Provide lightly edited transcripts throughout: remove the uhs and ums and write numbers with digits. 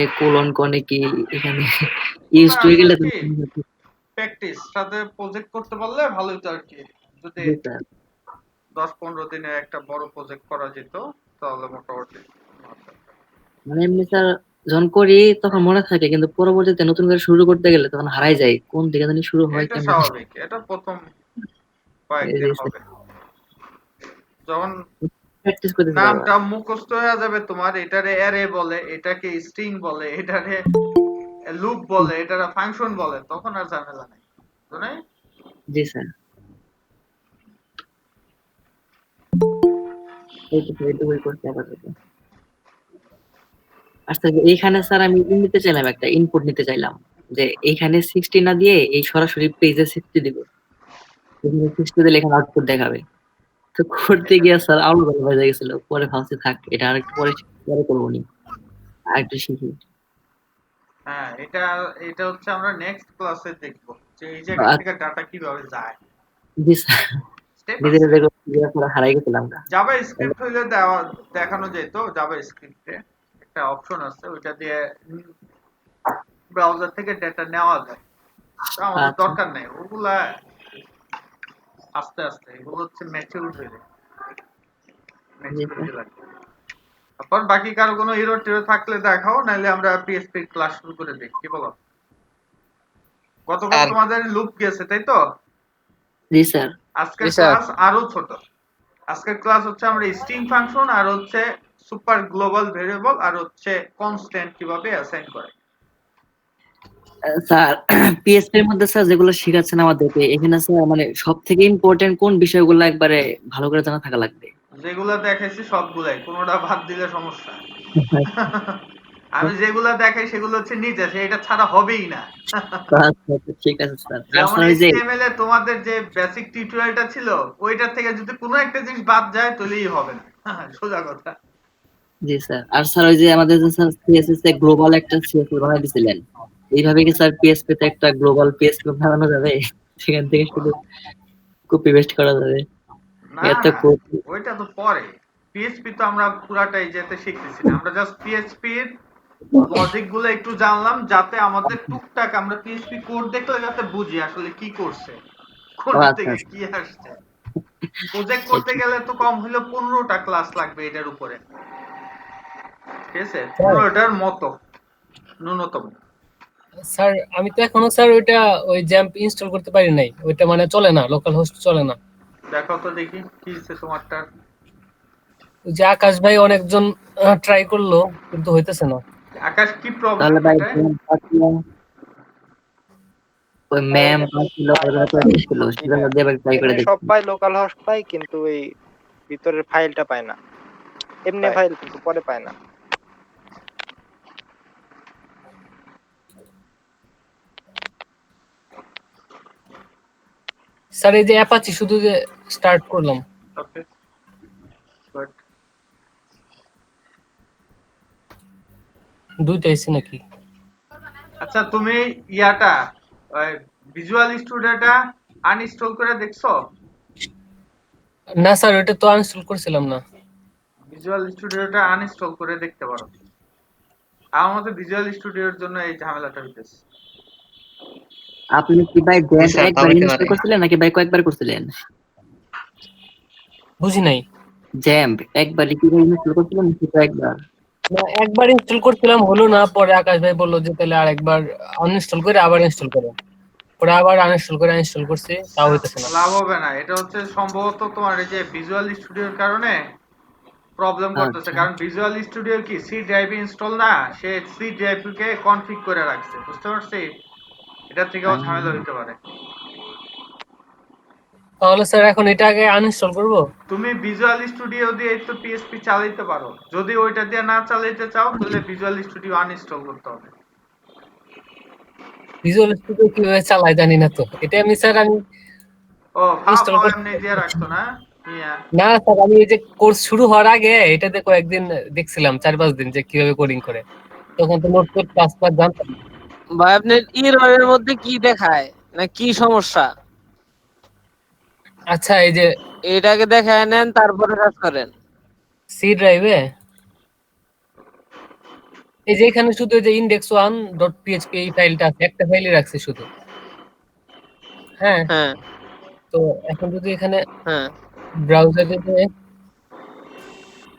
Colon কনে কি এখানে ইউজ না টু আসলে গেলে তো কি প্র্যাকটিস সাথে প্রজেক্ট করতে পারলে ভালোই তো আর কি। যদি জি স্যার। 10-15 দিনে একটা বড় প্রজেক্ট করা যেত তাহলে মোটামুটি মানে এমনি স্যার যখন করি তখন মনে থাকে, কিন্তু পরবর্তীতে নতুন করে শুরু করতে গেলে তখন হারাই যায় কোন দিকে জানি শুরু হয় এটা কেমনে। স্বাভাবিক, এটা প্রথম কয়েকদিন হবে যখন প্র্যাকটিস করতেছি বারবার। নামটা মুখস্থ হয়ে যাবে তোমার, এটারে অ্যারে বলে, এটাকে স্ট্রিং বলে, এটারে লুপ বলে, এটারে ফাংশন বলে, তখন আর ঝামেলা নাই, বুঝছো নাই? জি স্যার। এইটুকুই করতে আপাতত। আচ্ছা, যে এইখানে স্যার আমি নিতে চাইলাম, একটা ইনপুট নিতে চাইলাম যে এইখানে 60 না দিয়ে এই সরাসরি পেজে 60 দিব, এখানে 60 দিলে এখানে আউটপুট দেখাবে। তো করতে এটা গিয়ে স্যার আউট হয়ে গেছিল, পরে ভাবছি থাক এটা আরেকটু পরে পরে করবো নি, আর একটু শিখি। হ্যাঁ, এটা এটা হচ্ছে আমরা নেক্সট ক্লাসে দেখব যে এই জায়গা থেকে ডাটা কিভাবে যায়। জি স্যার। স্টেপ নিজেরা আছে। দেখো পুরো হারাই গেছিলাম না। জাভা স্ক্রিপ্ট হইলে দেখানো যেত, জাভা স্ক্রিপ্টে একটা অপশন আছে ওইটা দিয়ে ব্রাউজার থেকে ডেটা নেওয়া যায়। তো আমাদের আচ্ছা। দরকার নেই ওগুলা, আস্তে আস্তে এগুলো হচ্ছে ম্যাচিউর হইলে জি স্যার। ম্যাচুরিটি লাগবে। তারপর বাকি কারো কোনো এরর টেরর থাকলে দেখাও, নাহলে আমরা পিএসপি ক্লাস শুরু করে দিই, কি বলো? গতকাল আর তোমাদের লুপ গেছে তাই তো? জি স্যার। আজকের স্যার ক্লাস আরো ছোট। আজকের ক্লাস হচ্ছে আমরা স্ট্রিং ফাংশন আর হচ্ছে সুপার গ্লোবাল ভেরিয়েবল আর হচ্ছে কনস্ট্যান্ট কিভাবে অ্যাসাইন করে। স্যার পিএসপি এর মধ্যে স্যার যেগুলো শিখাচ্ছেন আমাদেরকে, এখানে স্যার মানে সব থেকে ইম্পর্টেন্ট কোন বিষয়গুলো একবারে ভালো করে জানা থাকা লাগবে? যেগুলা দেখাইছি সবগুলাই, কোনোটা বাদ দিলে সমস্যা। আমি যেগুলা দেখাই সেগুলো হচ্ছে নিজ আছে, এটা ছাড়া হবেই না। আচ্ছা, আচ্ছা, ঠিক আছে স্যার। আর যেমন স্যার ওই যে HTML এ তোমাদের যে বেসিক টিউটোরিয়ালটা ছিল, ওইটার থেকে যদি কোনো একটা জিনিস বাদ যায় তাহলেই হবে না। সোজা কথা। জি স্যার, আর স্যার ওই যে আমাদের যে স্যার সিএসএস এ গ্লোবাল একটা সিএসএস বানাই দিছিলেন, এইভাবে কি স্যার পিএসপি তে একটা গ্লোবাল পিএসপি বানানো যাবে? সেখান থেকে শুধু কপি পেস্ট করা যাবে? না এত না, কোড। ওইটা তো পরে। পিএইচপি তো আমরা পুরাটাই যেতে শিখতেছি না, আমরা জাস্ট পিএইচপি এর লজিক গুলো একটু জানলাম, যাতে আমাদের টুকটাক আমরা পিএইচপি কোড দেখলে যাতে বুঝি আসলে কি করছে, ও কোনটা আচ্ছা থেকে আচ্ছা। কি আসছে। প্রজেক্ট করতে গেলে তো কম হলেও 15টা ক্লাস লাগবে এটার উপরে, ঠিক আছে? স্যার 15টার মতো ন্যূনতম। স্যার আমি তো এখনো স্যার ওইটা ওই জ্যাম্প ইনস্টল করতে পারি নাই, ওইটা মানে চলে না, লোকাল হোস্ট চলে না। দেখো তো দেখি কি হচ্ছে তোমারটা। ওই যে আকাশ ভাই অনেকজন ট্রাই করলো কিন্তু হইতেছে না। আকাশ কি প্রবলেম তাহলে ভাই এটায়? ওই এই ম্যাম আসলে ওরা তো এসেছিল, সেটা দিয়ে আবার ট্রাই করে এমনি সব দেখছি। পাই, লোকাল হোস্ট পাই, কিন্তু এই ভিতরের ফাইলটা পায় না। এমনি ফাইল কিন্তু পরে পায় না। স্যার এই যে অ্যাপাচি শুধু যে স্টার্ট করলাম, ওকে, গুড। দুইটা এসে নাকি? আচ্ছা তুমি ইয়াটা ভিজুয়াল স্টুডিওটা আনইনস্টল করে দেখছো? না স্যার ওইটা তো আনইনস্টল করছিলাম না। ভিজুয়াল স্টুডিওটা আনইনস্টল করে দেখতে পারো। আমার মতে ভিজুয়াল স্টুডিওর জন্য এই ঝামেলাটা হইতেছে। আপনি কি ভাই জি জ্যাম্প স্যার, তা একবার হইতে ইনস্টল পারে। করছিলেন নাকি ভাই কয়েকবার করছিলেন? বুঝি নাই। জ্যাম্প একবার কি ইনস্টল করছিলেন নাকি কয়েকবার? না, একবার ইনস্টল করছিলাম হলো না, পরে আকাশ ভাই বললো যে তাহলে আরেকবার আনইনস্টল করে আবার ইনস্টল করো। পরে আবার আনইনস্টল করে ইনস্টল করছি, তাও হইতেছে না। লাভ হবে না, এটা হচ্ছে সম্ভবত তোমার এই যে ভিজুয়াল স্টুডিওর কারণে প্রবলেম করতেছে, আচ্ছা। কারণ ভিজুয়াল স্টুডিও কি সি ড্রাইভ ইনস্টল না, সে সি ড্রাইভ কে কনফিগ করে রাখছে, বুঝতে পারছি? এটা থেকেও ঝামেলা হইতে পারে। তাহলে স্যার এখন এটা আগে আনইনস্টল করব? তুমি ভিজুয়াল স্টুডিও দিয়ে তো পিএসপি চালাইতে পারো, যদি ওইটা দিয়ে না চালাইতে চাও তাহলে ভিজুয়াল স্টুডিও আনইনস্টল করতে হবে। ভিজুয়াল স্টুডিও কিভাবে চালাই জানি না তো, এটা আমি স্যার আমি ও ফাও ইনস্টল ফাও করতে এমনি দিয়ে রাখছো না? ইয়া, না স্যার, আমি এই যে কোর্স শুরু হওয়ার আগে এটাতে কয়েকদিন দেখছিলাম, 4-5 দিন যে কিভাবে কোডিং করে, তখন তো নোট কোড ক্লাস ক্লাস জানতাম না। ভাই আপনার এররের মধ্যে কি দেখায় না কি সমস্যা? আচ্ছা এই যে এটাকে দেখায় নেন, তারপরে কাজ করেন। সি ড্রাইভে এই যে এখানে শুধু এই যে index1.php এই ফাইলটা আছে, একটা ফাইলই রাখছে শুধু। হ্যাঁ, হ্যাঁ তো এখন যদি এখানে হ্যাঁ ব্রাউজারে যে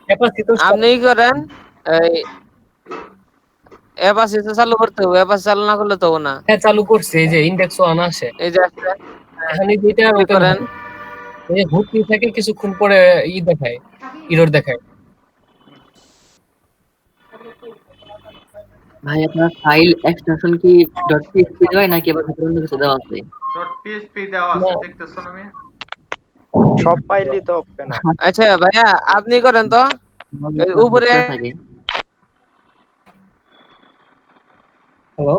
অ্যাপাচি তো আপনি কি করেন, এই অ্যাপাচি তো চালু করতে হবে, অ্যাপাচি চালু না করলে তো হবে না। হ্যাঁ চালু করছে, এই যে index1 আসে। এই যে একটা এখন এই যে এটা কি ওপেন করেন, হয়, এই যে হুক থাকে, কিছুক্ষণ পরে দেখায়, এরর দেখায়। ভাই আপনার ফাইল এক্সটেনশন কি .php দেওয়া হয় নাকি আবার ভিতরে অন্য কিছু দেওয়া আছে? .php দেওয়া না, আছে, দেখতেছো না মিয়া? সব ফাইলই তো ওপেন হয়। আচ্ছা ভাইয়া আপনি করেন তো এই উপরে। থাকে। হ্যালো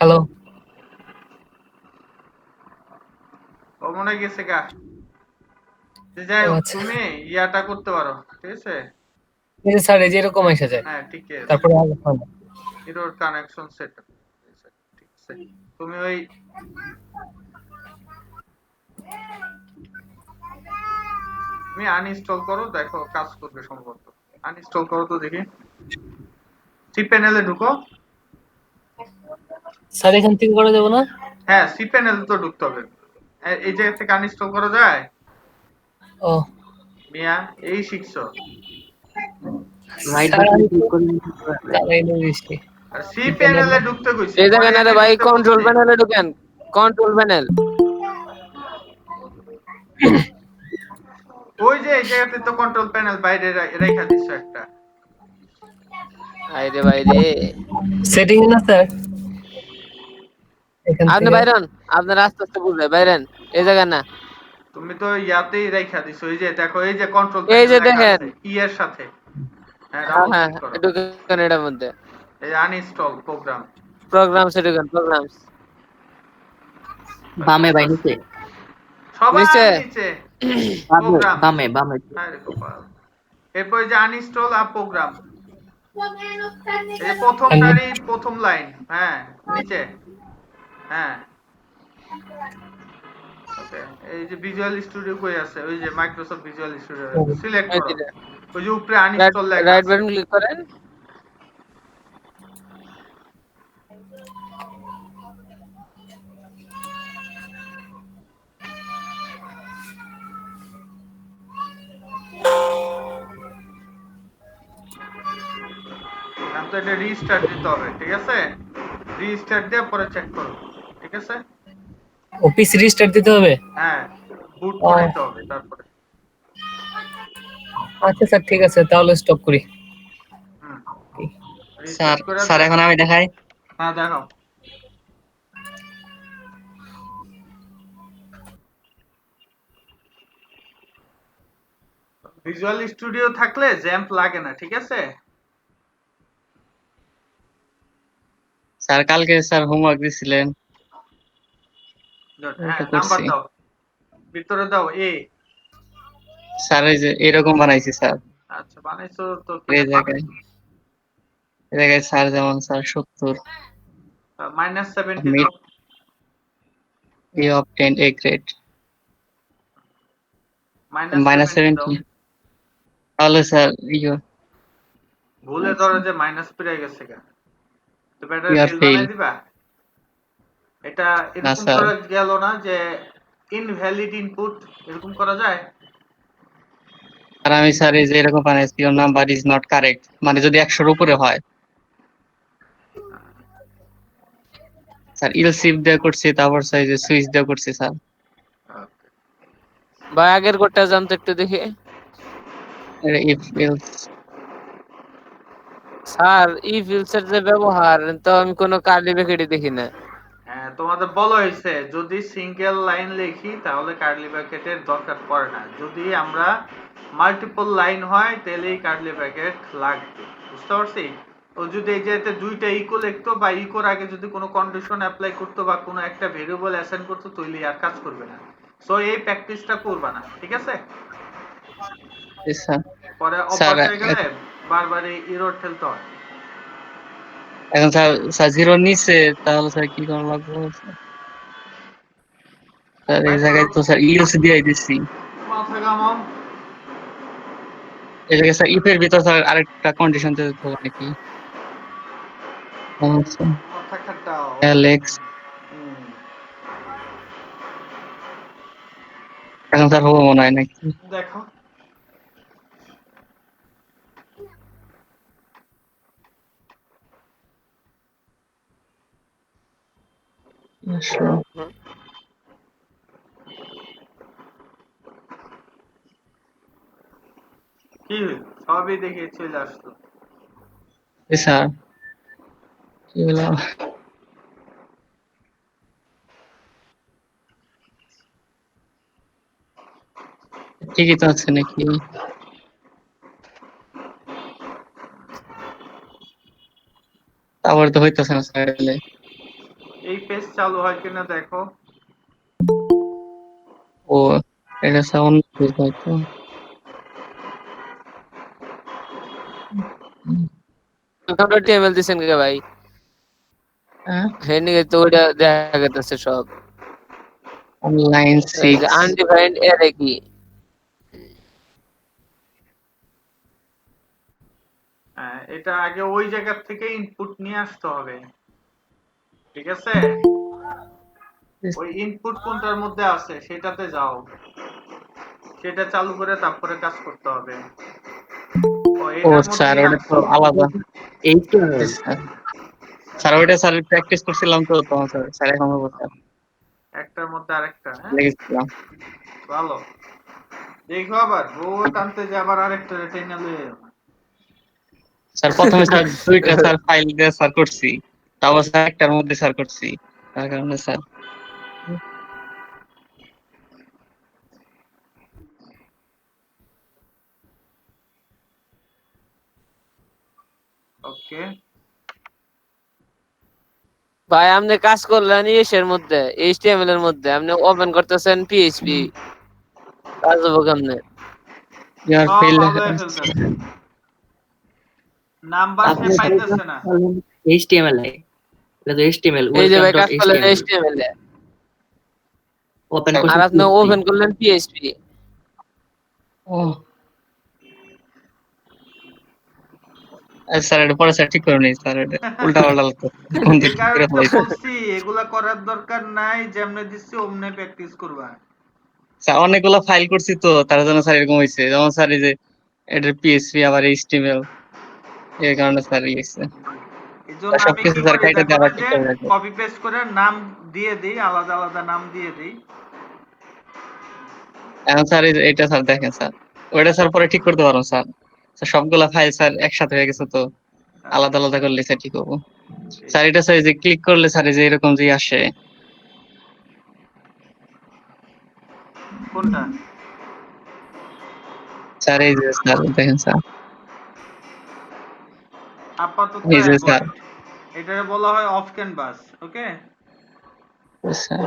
হ্যালো, ও মনে হয় গেছে গা। যাই ও হোক, আচ্ছা। তুমি ইয়াটা করতে পারো, ঠিক আছে? এই যে স্যার, এই যে এরকম এসে যায়, হ্যাঁ ঠিক আছে, তারপরে আর হয় না। এরর কানেকশন সেট ঠিক আছে। তুমি ওই তুমি আনইনস্টল করো, দেখো কাজ করবে সম্ভবত। আনইনস্টল করো তো দেখি। সি প্যানেলে ঢুকো। স্যার এখান থেকে করা যাবে না? হ্যাঁ, সি প্যানেলে তো ঢুকতে হবে। এই জায়গা থেকে আনইনস্টল করা যায়? ও মিয়া এই শিখছো। রাইট স্যার, বাটন আমি তো ক্লিক করে চালাই না বেশি। আর সি প্যানেলে ঢুকতে কইছি, এই জায়গায় না রে এনে ভাই, ঢুকতে কন্ট্রোল বলছি। প্যানেলে ঢুকেন, কন্ট্রোল প্যানেল। ওই যে এই জায়গাতে তো কন্ট্রোল প্যানেল বাইরে রেখা দিছো একটা। আরে ভাই রে, সেটিং না স্যার, এখান আপনি থেকে বাইরেন, আপনার আস্তে আস্তে বুঝবে, বাইরেন। এই জায়গায় না, তুমি তো ইয়াতেই রেখা দিছো, এই যে দেখো, এই যে কন্ট্রোল এই প্যানেল যে লেখা দেখেন। আছে ই এর সাথে। হ্যাঁ, হ্যাঁ ডাবল হ্যাঁ ক্লিক করো। ঢুকেন এটার মধ্যে, এই আনইনস্টল প্রোগ্রাম। প্রোগ্রামসে ঢুকেন, প্রোগ্রামস। বামে বাই নিচে সবার নিচে নিচে বামে প্রোগ্রাম। বামে বামে আরে কপাল। এরপর এই যে আনইনস্টল আ প্রোগ্রাম, এই প্রথমটারই প্রথম লাইন। হ্যাঁ নিচে। হ্যাঁ ওকে। এই যে ভিজুয়াল স্টুডিও কই আছে? ওই যে মাইক্রোসফট ভিজুয়াল স্টুডিও সিলেক্ট এই করো। যে ওই যে উপরে রাইট আনইনস্টল লেখা রাইট আছে। বাটন ক্লিক করেন। এখন তো এটা রিস্টার্ট দিতে হবে, ঠিক আছে? রিস্টার্ট দিয়ে পরে চেক করো, ঠিক আছে? অফিস রিস্টার্ট দিতে হবে? হ্যাঁ, বুট ও, করাইতে হবে তারপরে। আচ্ছা স্যার, ঠিক আছে, তাহলে স্টপ করি। হুম, স্যার রিস্টার্ট করে স্যার এখন আমি দেখাই। হ্যাঁ দেখাও। ভিজুয়াল স্টুডিও থাকলে জ্যাম্প লাগে না, ঠিক আছে? স্যার কালকে স্যার হোমওয়ার্ক দিছিলেন, হ্যাঁ, ওটা নাম্বার করছি। দাও, ভিতরে দাও এ। স্যার এই যে এরকম বানাইছি স্যার। আচ্ছা বানাইছো তো, এই জায়গায় এই জায়গায় স্যার যেমন স্যার 70 -70 মিড দাও। এ অবটেন্ড এ গ্রেড -70 দাও। -70, তাহলে স্যার ইউ ভুলে ধরো যে মাইনাস পেরে গেছে গা, তো battery you are fail fail. বানাই দিবা। এটা না এরকম স্যার, করা গেল না যে ইনভ্যালিড ইনপুট, এরকম করা যায়? আর আমি স্যার এই যে এরকম বানাইছি, your number is not correct, মানে যদি 100-র উপরে হয়। স্যার ইলসিফ দিয়ে করছি, তারপর স্যার এই যে সুইচ দিয়ে করছি স্যার। ভাই আগের কোডটা জান তো একটু দেখি। ইফ এলস স্যার ইফ এলসের যে ব্যবহার, তো আমি কোনো কার্লি ব্র্যাকেটই দেখি না। হ্যাঁ, তোমাদের বলা হয়েছে যদি সিঙ্গেল লাইন লিখি তাহলে কার্লি ব্র্যাকেটের দরকার পড়ে না, যদি আমরা মাল্টিপল লাইন হয় তাহলেই কার্লি ব্র্যাকেট লাগবে, বুঝতে পারছি? ও যদি এই যে দুইটা ইকো লিখতো বা ইকোর আগে যদি কোনো কন্ডিশন অ্যাপ্লাই করতো বা কোনো একটা ভেরিয়েবল অ্যাসাইন করতো তাহলে আর কাজ করবে না। সো এই প্র্যাকটিসটা করবা না, ঠিক আছে? স্যার। পরে স্যার অভ্যাস হয়ে গেলে বারবার এই এরর ঠেলতে হয়। এখন স্যার স্যার 0-র নিচে, তাহলে স্যার কি করা লাগবে স্যার? স্যার এই বাইর করো, জায়গায় তো স্যার ইএলসি দিয়ে দিচ্ছি। মাথা ঘামাও। এই জায়গায় স্যার ইফের ভিতর স্যার আরেকটা কন্ডিশন দিতে হবে নাকি? মাথা খাটাও। অ্যালেক্স হুম, এখন স্যার হবো মনে হয় নাকি? দেখো কি সবই দেখে চলে আসতো। স্যার কি হলো? ঠিকই তো আছে নাকি? তারপরে তো হইতেছে না স্যার। এই পেজ চালু হয় কিনা দেখো। ও এটা সাউন্ড হয়তো। HTML দিছেন কে ভাই? হ্যাঁ হেনিকে তো ওটা দেখা যাচ্ছে সব। লাইন এই যে 6 আনডিফাইন্ড অ্যারে কি? হ্যাঁ, এটা আগে ওই জায়গা থেকে ইনপুট নিয়ে আসতে হবে, ঠিক আছে? ওই ইনপুট কোনটার মধ্যে আছে সেটাতে যাও, সেটা চালু করে তারপরে কাজ করতে হবে। ও ও এটার স্যার মধ্যেই ওটা তো আছে। আলাদা। HTML স্যার ওটা স্যার প্র্যাকটিস করছিলাম তো তখন স্যার স্যার এখন হবো স্যার একটার মধ্যে আরেকটা, হ্যাঁ লেগেছিলাম। ভালো। দেখো আবার ও টানতে যে আবার আরেকটা টেনে লয়ে এলো। স্যার প্রথমে স্যার দুইটা স্যার ফাইল দিয়ে স্যার করছি, তারপর স্যার একটার মধ্যে স্যার করছি, তার কারণে স্যার ওকে, ভাই আপনি কাজ করলেন এর মধ্যে HTML এর মধ্যে আপনি ওপেন করতেছেন PHP, কাজ হবে কেমনে? ইয়ার সব ফেল ভালো হয়ে ফেলতেছে, নাম্বার সে আপনি পাইতেছে না। HTML এ এটা তো HTML এই যে ভাই welcome কাজ করলেন HTML HTML এ ওপেন আর করছেন আপনি PHP ওপেন করলেন PHP। ও স্যার এটা পরে স্যার ঠিক করে নেই স্যার, এটা উল্টা পাল্টা লাগতো কোন এই দিক ঠিক কারণে করে তো ফেলাইছে। বলছি এগুলা করার দরকার নাই, যেমনে দিচ্ছি অমনে প্র্যাকটিস করবা। স্যার অনেকগুলো ফাইল করছি তো তার জন্য স্যার এরকম হয়েছে, যেমন স্যার এই যে এটার পিএইচপি আবার এইচটিএমএল, এই কারণে স্যার হয়েছে। এই জন্য আমি সবকিছু কি স্যার করি কাইটা দেখো দিয়ে না আবার ঠিক যে করে রাখবো। কপি পেস্ট করে নাম দিয়ে দিই, আলাদা আলাদা নাম দিয়ে দিই। এখন স্যার এই যে এটা স্যার দেখেন স্যার, ওইটা স্যার পরে ঠিক করতে পারবো স্যার। স্যার সবগুলা ফাইল স্যার একসাথে হয়ে গেছে তো আলাদা আলাদা করলে স্যার ঠিক হবো। স্যার এটা স্যার এই যে ক্লিক করলে স্যার এই যে এরকম যে আসে, কোনটা? স্যার এই যে স্যার দেখেন স্যার আপাতত এই যে স্যার, অ্যাভয়েড, এটারে বলা হয় অফ ক্যানভাস। ওকে, স্যার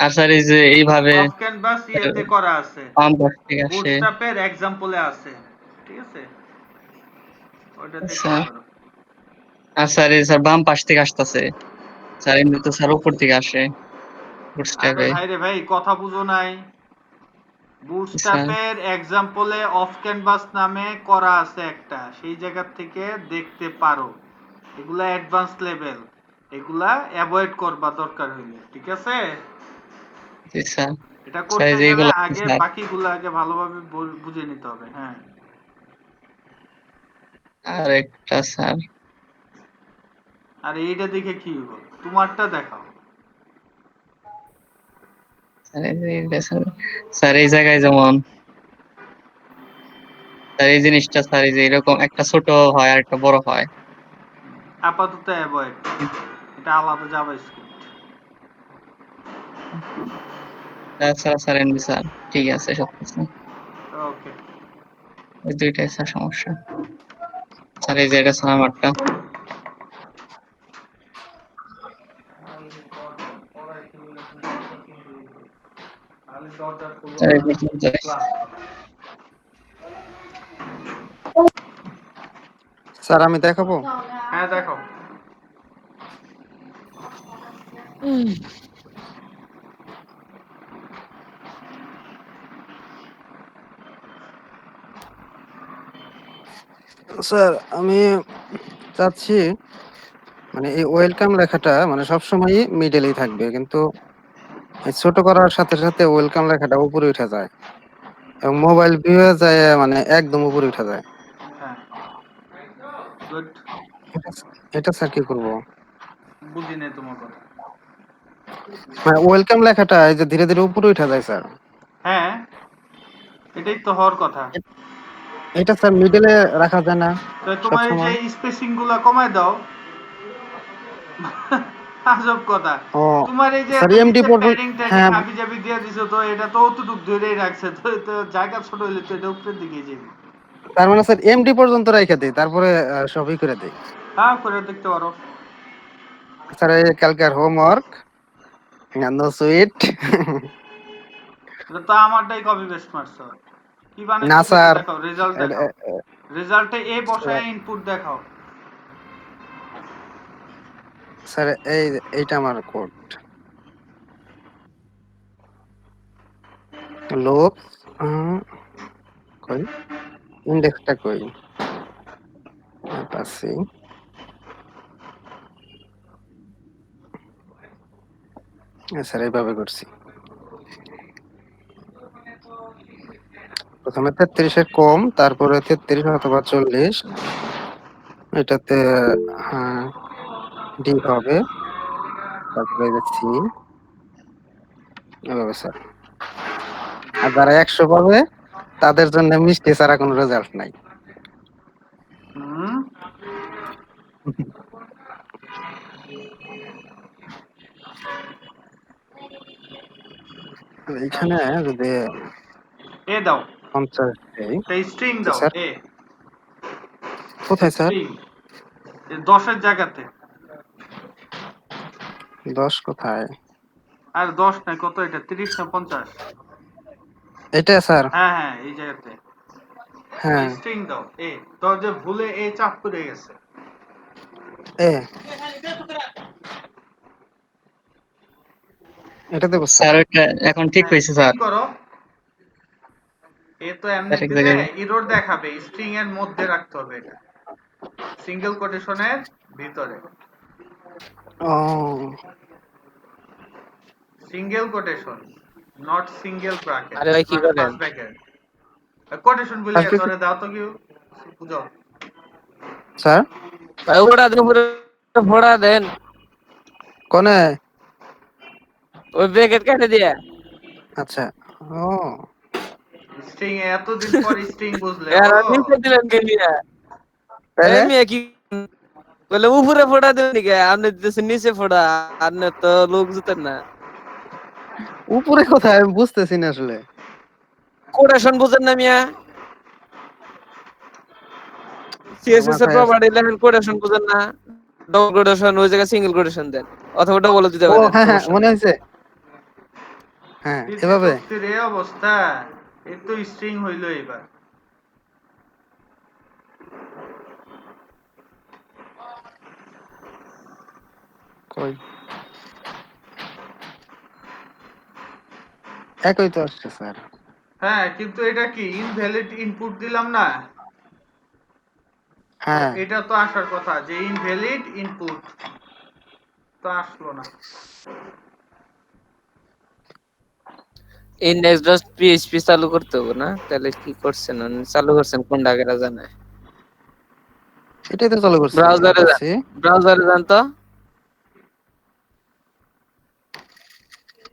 আর স্যার এই যে এইভাবে অফ ক্যানভাস ইয়েতে করা আছে, বাম পাশ থেকে আসে। বুটস্ট্র্যাপের এক্সাম্পলে আছে, ঠিক আছে? ওইটা দেখতে স্যার পারো। আর স্যার এই স্যার বাম পাশ থেকে আসতেছে, স্যার এমনি তো স্যার উপর থেকে আসে আরে বুটস্ট্র্যাপে। ভাই রে ভাই, কথা বুঝো নাই। স্যার বুটস্ট্র্যাপের এক্সাম্পলে অফ ক্যানভাস নামে করা আছে একটা, সেই জায়গা থেকে দেখতে পারো। এগুলা অ্যাডভান্স লেভেল, এগুলা অ্যাভয়েড করবা দরকার হইলে, ঠিক আছে? জি স্যার। এটা স্যার এই করতে যে গেলে এগুলো আগে স্যার বাকিগুলো আগে ভালোভাবে বুঝে নিতে হবে। হ্যাঁ, আর একটা স্যার আর এইটা দেখে কি হইব, তোমারটা দেখাও। স্যার এই যে এইটা স্যার, স্যার এই জায়গায় যেমন স্যার এই জিনিসটা স্যার এই যে এরকম একটা ছোট হয় আর একটা বড় হয়। আপাতত অ্যাভয়েড, এটা আলাদা জাভাস্ক্রিপ্ট। স্যার স্যার এমনি স্যার ঠিক আছে সব কিছু, ওকে, ওই দুইটাই স্যার সমস্যা। স্যার এই যে এটা স্যার আমারটা, স্যার এই যে স্যার আমি দেখাবো? হ্যাঁ দেখো। স্যার আমি চাচ্ছি মানে এই ওয়েলকাম লেখাটা মানে সবসময়ই মিডলেই থাকবে, কিন্তু এই ছোট করার সাথে সাথে ওয়েলকাম লেখাটা উপরে উঠে যায় এবং মোবাইল ভিউ হয়ে যায় মানে একদম উপরে উঠে যায়। হ্যাঁ, গুড। এটা এটা স্যার কি করবো? বুঝি নাই তোমার কথা। মানে ওয়েলকাম লেখাটা এই যে ধীরে ধীরে উপরে উঠে যায় স্যার, হ্যাঁ, এটাই তো হওয়ার কথা। এটা স্যার মিডলে রাখা যায় না তো তোমার এই যে সবসময়? স্পেসিং গুলা কমায় দাও। আজব কথা। ও তোমার এই যে স্যার এত এমডি নিচে পর্যন্ত, প্যাডিং ট্যাডিং হ্যাঁ হাবি জাবি দিয়ে দিছো, তো এটা তো অতটুক ধরেই রাখছে, তো তো জায়গা ছোট হইলে তো এটা উপরের দিকে যাবে। তার মানে স্যার এমডি পর্যন্ত রেখে দিই, তারপরে সবই করে দিই। হ্যাঁ, করে দেখতে পারো। স্যার এই কালকের হোমওয়ার্ক নো সুইট। এটা তো আমারটাই কপি পেস্ট মারছো। কি না বানাইছো দেখি, স্যার, দেখাও, রেজাল্ট এটা- দেখাও। এ- এ- রেজাল্টে এ স্যার বসায় ইনপুট দেখাও। স্যার এইটা আমার কোড। লোক কই ইন্ডেক্সটা কই পাচ্ছি। স্যার এইভাবে করছি, প্রথমে 33-এর কম, তারপরে 33 অথবা 40, এটাতে হ্যাঁ ডি হবে, তারপরে সি, এভাবে স্যার। আর যারা 100 পাবে তাদের জন্য মিষ্টি ছাড়া কোনো রেজাল্ট নাই। হুম, এইখানে যদি এ দাও, 50 দেই, এই স্ট্রিং জি দাও, স্যার। এ কোথায় স্যার? স্ট্রিং 10 এর জায়গাতে। 10 কোথায়? আর 10 নাই, কত এটা, 30 না 50? এটা স্যার? হ্যাঁ হ্যাঁ, এই জায়গাতে হ্যাঁ স্ট্রিং দাও, এ। তো যে ভুলে এ চাপ করে গেছে। এ এটা দেবো স্যার। স্যার ওইটা এখন ঠিক হ্যাঁ, হয়েছে স্যার। কি করো, এ তো এমনি আরেক দিলে জায়গায় এরর দেখাবে, স্ট্রিং এর মধ্যে রাখতে হবে এটা, সিঙ্গেল কোটেশনের ভিতরে। ও single quotation, not single bracket, আরে ভাই কি মানে করেন? First bracket. কোটেশন ভুলে গেছে, ওরে দাও তো কি বুঝাও। স্যার ভাই ফোড়া দেন, উপরে ফোড়া দেন, কোনে? ওই ব্রেকেট কেটে দিয়ে। আচ্ছা, ও স্ট্রিং এ এতদিন পর স্ট্রিং বুঝলে, এর ও নিচে দিলেন কে নিয়ে? এই তাহলে মেয়ে কি বলে উপরে ফোড়া দেবেন নাকি? আপনি দিতেছেন নিচে ফোড়া, আপনি তো লোক জুতেন না। উপরে কোথায় আমি বুঝতেছি না আসলে। কোটেশন বুঝেন না মিয়া? আমার সিএসএস এর মাথায় আসছে। প্রপার্টি লেখেন, কোটেশন বুঝেন না? ডবল কোটেশন ওই জায়গায় সিঙ্গেল কোটেশন দেন, অথবা ডবল দিতে ও পারেন, হ্যাঁ হ্যাঁ সমস্যা মনে নেই। হয়েছে, হ্যাঁ পিসি এভাবে। শক্তির এই অবস্থা, এর তো স্ট্রিং হইলো এবার। কই একই তো আসছে স্যার। হ্যাঁ, কিন্তু এটা কি ইনভ্যালিড ইনপুট দিলাম না, তো হ্যাঁ এটা তো আসার কথা যে ইনভ্যালিড ইনপুট, তো আসলো না। ইন্ডেক্স ডট পিএইচপি চালু করতে হবে না? তাহলে কি করছেন, চালু করছেন কোন ডাকেরা জানে। এটাই তো চালু করছি, ব্রাউজারে যান, আপাচ্ছি। ব্রাউজারে যান তো,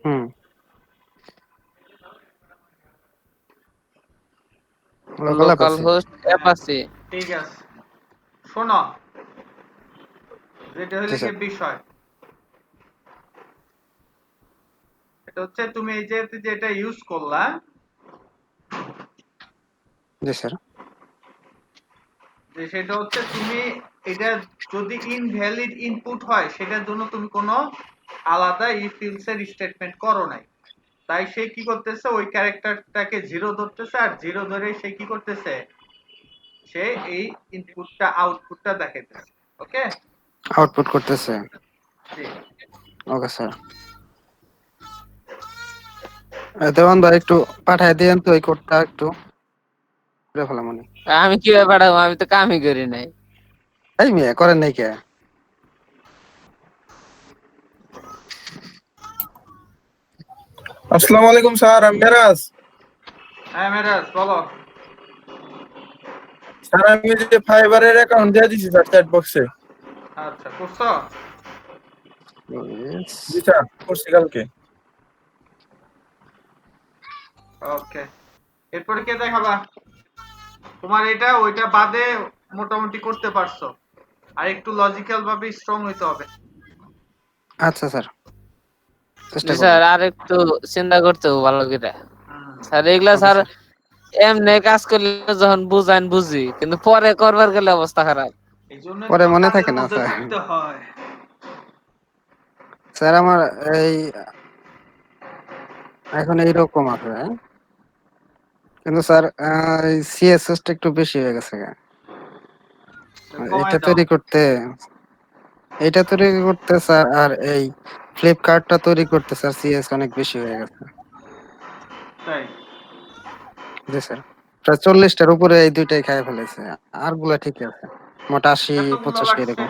হুম লোকাল লোকাল আপাচ্ছি। হোস্ট হ্যাঁ, অ্যাপাচি। ঠিক আছে, শোনো, যেটা জি হলো কি স্যার। বিষয়, এটা হচ্ছে তুমি এই যে যেটা ইউজ করলা, জি স্যার। যে সেটা হচ্ছে তুমি এটা যদি ইনভ্যালিড ইনপুট হয় সেটার জন্য তুমি কোনো আলাদা ইফ এলস এর স্টেটমেন্ট করো নাই, তাই সে কি করতেছে, ওই ক্যারেক্টারটাকে জিরো ধরতেছে, আর জিরো ধরে সে কি করতেছে, সে এই ইনপুটটা আউটপুটটা দেখাইতেছে। ওকে, আউটপুট করতেছে। জি। Okay sir. দেওয়ান ভাই একটু পাঠায় দিয়েন তো এই কোডটা একটু। করে ফেলা মনে আমি কিভাবে পাঠাবো, আমি তো কামই করি নাই। এই মেয়ে করেন নাই কে? আসসালামু আলাইকুম স্যার, আমি মেরাজ। হ্যাঁ মেরাজ বলো। স্যার আমি যে ফাইবারের অ্যাকাউন্ট দিয়ে দিছি স্যার চ্যাট বক্সে। আচ্ছা করছো? জি স্যার, করছি কালকে। ওকে, এরপরে কে দেখাবা? তোমার এটা ওইটা বাদে মোটামুটি করতে পারছো, আর একটু লজিক্যাল ভাবে স্ট্রং হইতে হবে। আচ্ছা স্যার, চেষ্টা জি করব। স্যার, আর একটু চিন্তা করতে হবে ভালো করে স্যার। এগুলা ওকে স্যার স্যার। এমনি কাজ করলে যখন বুঝান বুঝি, কিন্তু পরে করবার গেলে অবস্থা খারাপ। এই জন্যই পরে তো মনে কাজের থাকে না মধ্যে স্যার। ঢুকতে হয়। স্যার আমার এই এখন এইরকম আছে, কিন্তু স্যার সিএসএস টা একটু বেশি হয়ে গেছে। কমাই এটা দাও। তৈরি করতে স্যার, আর এই ফ্লিপকার্টটা তৈরি করতে স্যার সিএস অনেক বেশি হয়ে গেছে। তাই? জি স্যার, প্রায় 40টার উপরে এই দুইটাই খাই ফেলেছে। আর গুলা ঠিক আছে, মোটা 80 এতগুলো 85 লাগছে? এরকম।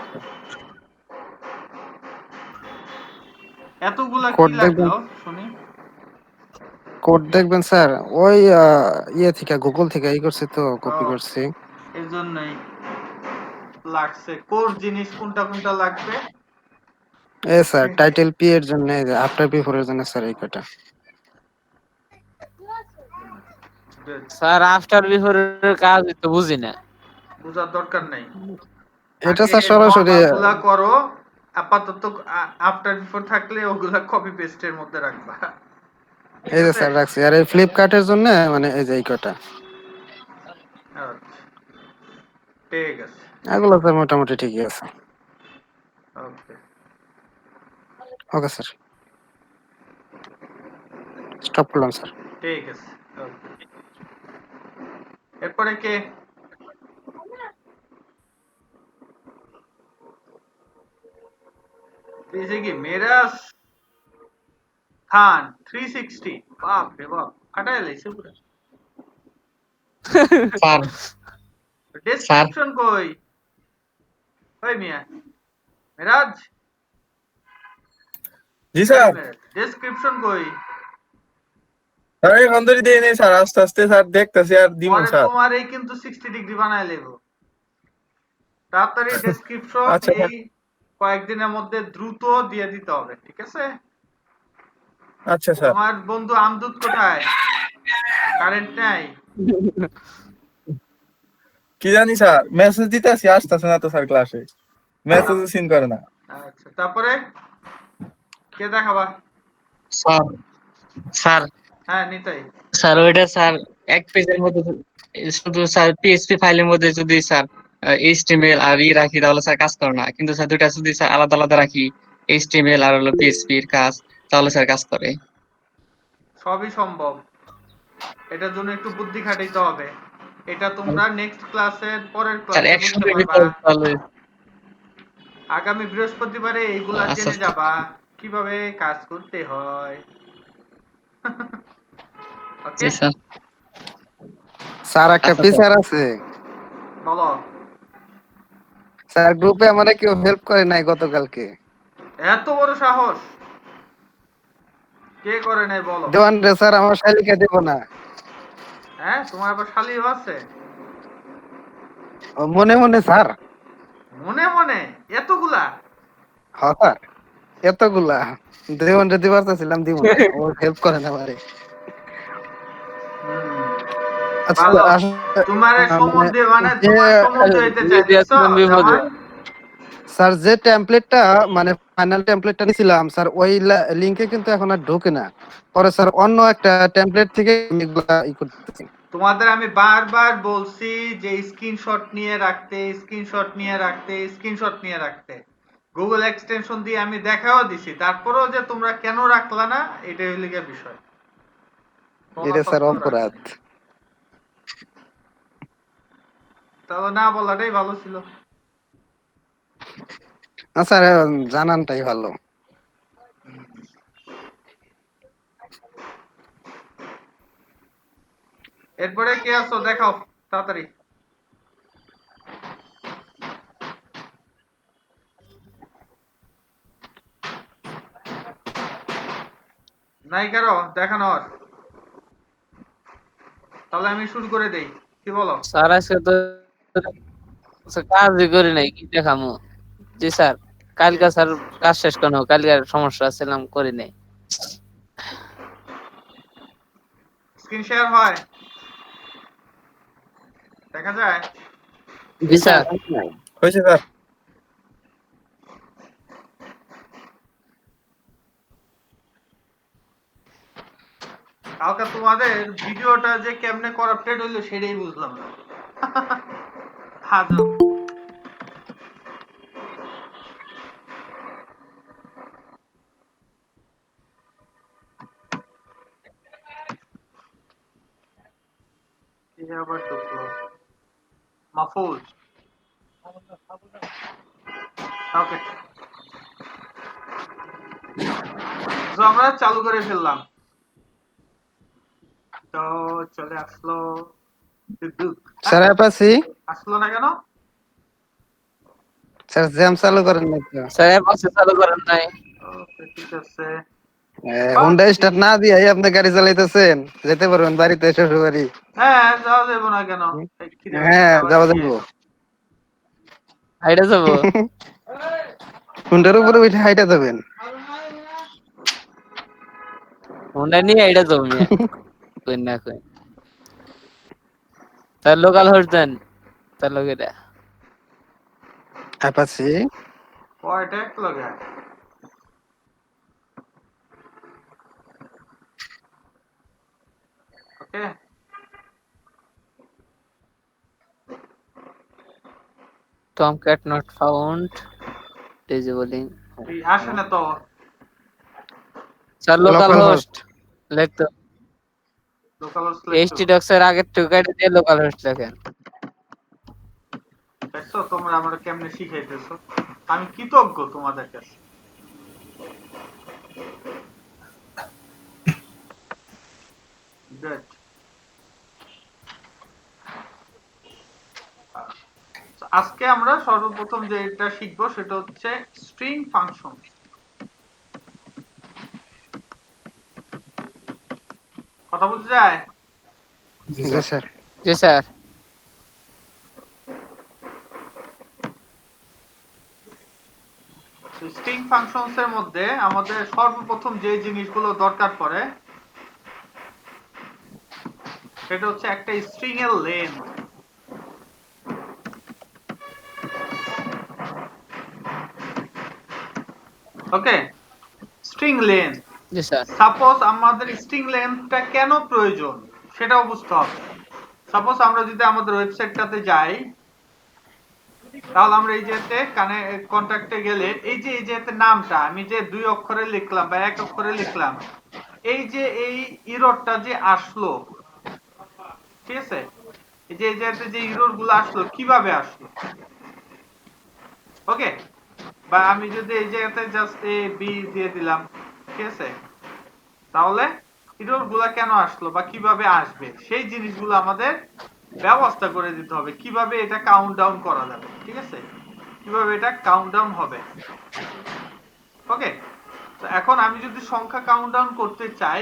এতগুলা কি কোড দেখবেন, লাগলো শুনি? স্যার ওই ইয়ে থেকে গুগল থেকে ই করছি তো, কপি ও, করছি। এই জন্যই লাগছে। কোর জিনিস কোনটা কোনটা লাগবে? স্যার টাইটেল পি এর জন্য, আফটার বিফোর এর জন্য স্যার এই কটা। Good. স্যার আফটার বিফোর কাজ তো বুঝি না। বুঝার দরকার নাই, এটা আগে স্যার সরাসরি নরমাল গুলা করো। আপাতত আফটার বিফোর থাকলে ওগুলা কপি পেস্টের মধ্যে রাখবা, ঠিক এই যে আছে? স্যার রাখছি। আর এই ফ্লিপকার্টের জন্য মানে এই যে এই কটা, আচ্ছা, ঠিক আছে। এগুলো স্যার মোটামুটি ঠিকই আছে। ওকে, ওকে স্যার, স্টপ করলাম স্যার। ঠিক আছে। ওকে, এরপরে কে? এই কি মেরাজ খান 360? বাপ রে বাপ, ফাটাই লাইছে পুরো। স্যার স্যার ডেসক্রিপশন কই? ওই মিয়া মেরাজ, জি স্যার। ডেসক্রিপশন কই? স্যার এখন ধরে দিয়ে নেই স্যার, আস্তে আস্তে স্যার দেখতেছি আর দিমু পরে স্যার। তোমার এই কিন্তু 60 ডিগ্রি বানায় লেবো। তাড়াতাড়ি ডেসক্রিপশন আচ্ছা এই কয়েকদিনের মধ্যে দ্রুত দিয়ে দিতে হবে, ঠিক আছে? আচ্ছা স্যার। তোমার বন্ধু আমদুত কোথায়? কারেন্ট নাই? কি জানি স্যার, মেসেজ দিতে আসি, আসতেছে না তো স্যার ক্লাসে, মেসেজ সিন করে না। আচ্ছা, তারপরে কে দেখাবা? স্যার স্যার হ্যাঁ নিতাই। স্যার ওইটা স্যার এক পেজের মধ্যে শুধু স্যার পিএইচপি ফাইলের মধ্যে যদি স্যার এইচটিএমএল আর ই রাখি তাহলে স্যার কাজ করে না, কিন্তু স্যার দুইটা যদি স্যার আলাদা আলাদা রাখি, এইচটিএমএল আর হলো পিএইচপি এর কাজ, তাহলে স্যার কাজ করে। সবই সম্ভব, এটার জন্য একটু বুদ্ধি খাটাইতে হবে। এটা তোমরা নেক্সট ক্লাসের পরের স্যার ক্লাসে বুঝতে একসঙ্গে পারবা। ভিতরে তাহলে আগামী বৃহস্পতিবারে এইগুলা আচ্ছা জেনে যাবা কিভাবে কাজ করতে হয়। ওকে, জি স্যার। স্যার একটা আচ্ছা স্যার ফিচার আছে বলো। স্যার, গ্রুপে আমারে কেউ হেল্প করে নাই গতকালকে। এত বড় সাহস কে করে নাই বলো? দেওয়ান রে স্যার, আমার শালিকা দেব না। হ্যাঁ, তোমার আবার শালিও আছে? ও মনে মনে স্যার। মনে মনে এতগুলা? হ্যাঁ স্যার, এতগুলা দেওয়ান রে দিবার চাইছিলাম, দিব না, ও হেল্প করে না আমারে। আচ্ছা ভালো, আসলে তোমার মানে সম্বন্ধে মানে যে তোমার সম্বন্ধে হইতে চাই, দেখছো বিপদে। জামাই? স্যার যে টেমপ্লেটটা মানে ফাইনাল টেমপ্লেটটা নিছিলাম স্যার, ওই লিংকে কিন্তু এখন আর ঢোকে না। পরে স্যার অন্য একটা টেমপ্লেট থেকে আমি এগুলা ই করতেছি। তোমাদের আমি বারবার বলছি যে স্ক্রিনশট নিয়ে রাখতে, স্ক্রিনশট নিয়ে রাখতে, স্ক্রিনশট নিয়ে রাখতে। গুগল এক্সটেনশন দিয়ে আমি দেখাও দিছি, তারপরেও যে তোমরা কেন রাখলা না, এটাই হইল গিয়ে বিষয়। বলা এটা স্যার সত্ত্বেও রাখো অপরাধ। নাই। তাহলে না বলাটাই ভালো ছিল। না স্যার, জানানটাই ভালো। এরপরে কে আছো দেখাও। তাড়াতাড়ি। নাই কারো দেখানো আর। তাহলে আমি শুরু করে দেই, কি বলো? স্যার আজকে তো কাজই করি নাই, কি দেখামু? জি স্যার, কালকে স্যার কাজ শেষ করো, কালকে সমস্যা ছিলাম করি নাই। স্ক্রিন শেয়ার হয়, দেখা যায়? জি স্যার। হয়েছে স্যার। কালকে তোমাদের ভিডিওটা যে কেমনে করাপ্টেড হইলো সেটাই বুঝলাম না। হাজব। আবার ঢুকলো মাহফুজ। ওকে, তো আমরা চালু করে ফেললাম। তো চলে আসলো টুকটুক। স্যার অ্যাপাচি আসলো না কেন? স্যার জ্যাম চালু করেন না তো। স্যার পাশে চালু করেন নাই। ওকে, ঠিক আছে। হুন্ডা স্টার্ট না দিয়ে আপনি গাড়ি চালাইতেছেন, যেতে পারবেন বাড়িতে, শ্বশুর বাড়ি। হ্যাঁ, যাওয়া যাবো না কেন? এই খিদে হ্যাঁ, পেয়েছে, যাওয়া আবার যাবো। হাইটা যাবো। হুন্ডার উপরে উঠে হাইটা যাবেন। হোন্ডা নিয়ে হাইটা যাবো মিয়া। কই না কই। স্যার লোকাল হোস্ট দেন। তার লোকেরা। অ্যাপাচি কয়টা এক লগে? ওকে, Tomcat not found. Disabling. এই আসে না তো। স্যার লোকাল Local হোস্ট লিখতো। লোকাল এইচটি ডক্সের আগের টুকাইটা দিয়ে লোকাল হোস্ট লেখেন। দেখছো তোমরা আমরা কেমনে শিখাইতেছো, আমি কৃতজ্ঞ তোমাদের কাছে। Good. আজকে আমরা সর্বপ্রথম যেটা শিখবো সেটা হচ্ছে স্ট্রিং ফাংশন। কথা বলতে যায়? জি স্যার। জি স্যার। স্ট্রিং ফাংশনস এর মধ্যে আমাদের সর্বপ্রথম যে জিনিসগুলো দরকার পড়ে সেটা হচ্ছে একটা স্ট্রিং এর লেন্থ। ওকে, স্ট্রিং লেন্থ। জি স্যার। সাপোজ আমাদের স্ট্রিং লেন্থটা কেন প্রয়োজন সেটাও বুঝতে হবে। সাপোজ আমরা যদি আমাদের ওয়েবসাইটটাতে যাই, তাহলে আমরা এই যেতে কন্টাক্টে গেলে এই যে নামটা আমি যে 2 অক্ষরে লিখলাম বা 1 অক্ষরে লিখলাম, এই যে এই ইররটা যে আসলো, ঠিক আছে, এই যে যে ইরর গুলো আসলো কিভাবে আসলো, ওকে, বা আমি যদি এই জায়গাতে জাস্ট এ বি দিয়ে দিলাম, ঠিক আছে, তাহলে ইরর গুলা কেন আসলো বা কিভাবে আসবে সেই জিনিসগুলো আমাদের ব্যবস্থা করে দিতে হবে। কিভাবে এটা কাউন্ট ডাউন করা যাবে, ঠিক আছে, কিভাবে এটা কাউন্ট ডাউন হবে। ওকে, তো এখন আমি যদি সংখ্যা কাউন্ট ডাউন করতে চাই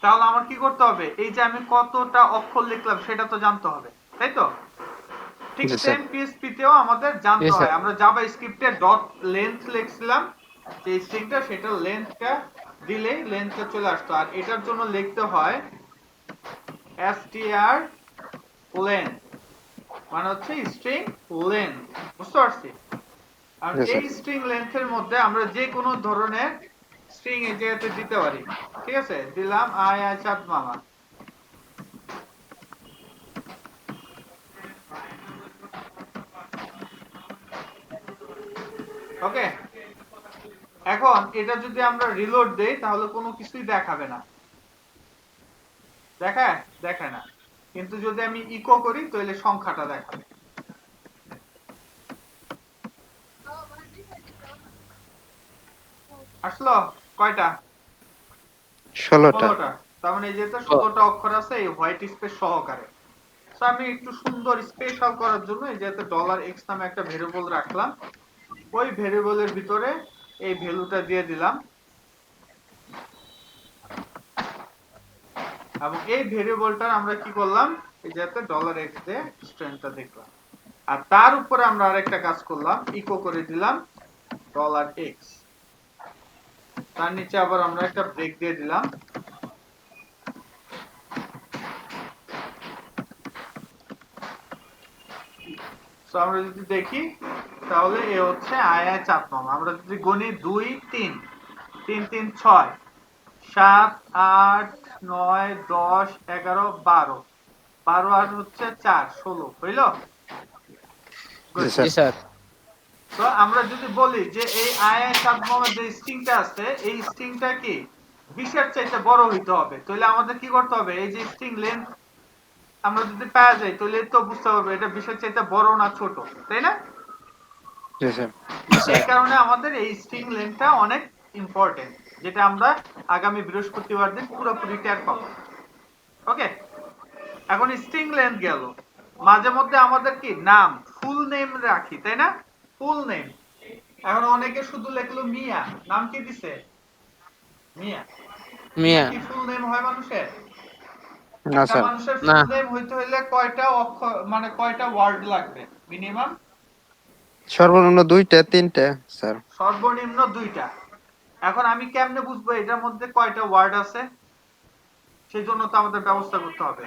তাহলে আমার কি করতে হবে, এই যে আমি কতটা অক্ষর লিখলাম সেটা তো জানতে হবে, তাই তো? ঠিক সেম পিএসপি তেও আমাদের জানতে হয়। আমরা জাভা স্ক্রিপ্টে ডট লেন্থ লিখছিলাম, যে স্ট্রিংটা সেটা লেন্থটা দিলে লেন্থটা চলে আসতো, আর এটার জন্য লিখতে হয় str লেন্থ, মানে হচ্ছে স্ট্রিং লেন্থ। বুঝতে পারছি? আর এই স্ট্রিং লেন্থের মধ্যে আমরা যে কোনো ধরনের স্ট্রিং এই জায়গাতে দিতে পারি, ঠিক আছে, দিলাম আয় আয় চাঁদ মামা। ওকে, এখন এটা যদি আমরা রিলোড দেই তাহলে কোনো কিছুই দেখাবে না, দেখায় না, কিন্তু যদি আমি ইকো করি তাহলে সংখ্যাটা দেখাবে। আসলো কয়টা? 16টা। 16টা। তার মানে এই যে 16টা অক্ষর আছে এই হোয়াইট স্পেস সহকারে। তো আমি একটু সুন্দর স্পেশাল করার জন্য এই যে $x নামে একটা ভেরিয়েবল রাখলাম, ওই ভেরিয়েবলের ভিতরে এই ভ্যালুটা দিয়ে দিলাম এবং এই ভেরিয়েবলটার আমরা কি করলাম, এই যে $x দিয়ে স্ট্রিংটা দেখলাম, আর তার উপরে আমরা আরেকটা কাজ করলাম, ইকো করে দিলাম $x, তার নিচে আবার আমরা একটা ব্রেক দিয়ে দিলাম। সো আমরা যদি দেখি তাহলে এ হচ্ছে আয় চাঁদ মামা। আমরা যদি গণি 2 3 3 3 6 7 8 9 10 11 12 12 আর হচ্ছে 4 16 হইল। জি স্যার। জি স্যার। তো আমরা যদি বলি যে এই আয় চাঁদ মামার যে স্ট্রিংটা আছে এই স্ট্রিংটা কি 20 এর চাইতে বড় হইতে হবে, তাহলে আমাদের কি করতে হবে, এই যে স্ট্রিং লেন্থ আমরা যদি পাওয়া যায় তাহলে তো বুঝতে পারবো এটা 20 এর চাইতে বড় না ছোট, তাই না? জি স্যার। এই কারণে আমাদের এই স্ট্রিং লেন্থটা অনেক ইম্পর্টেন্ট, যেটা আমরা আগামী বৃহস্পতিবার দিন পুরোপুরি টের পাবো। ওকে, এখন স্ট্রিং লেন্থ গেল, মাঝে মধ্যে আমাদের কি নাম ফুল নেম রাখি, তাই না? Full name. এখন অনেকে শুধু লিখলো মিয়া, নাম কি দিছে মিয়া, মিয়া। কি ফুল নেম হয় মানুষের? না একটা স্যার। মানুষের না। ফুল নেম হইতে হইলে কয়টা অক্ষর মানে কয়টা ওয়ার্ড লাগবে মিনিমাম? সর্বনিম্ন 2টা 3টা স্যার। সর্বনিম্ন 2টা। এখন আমি কেমনে বুঝবো এটার মধ্যে কয়টা ওয়ার্ড আছে? সেই জন্য তো আমাদের ব্যবস্থা করতে হবে।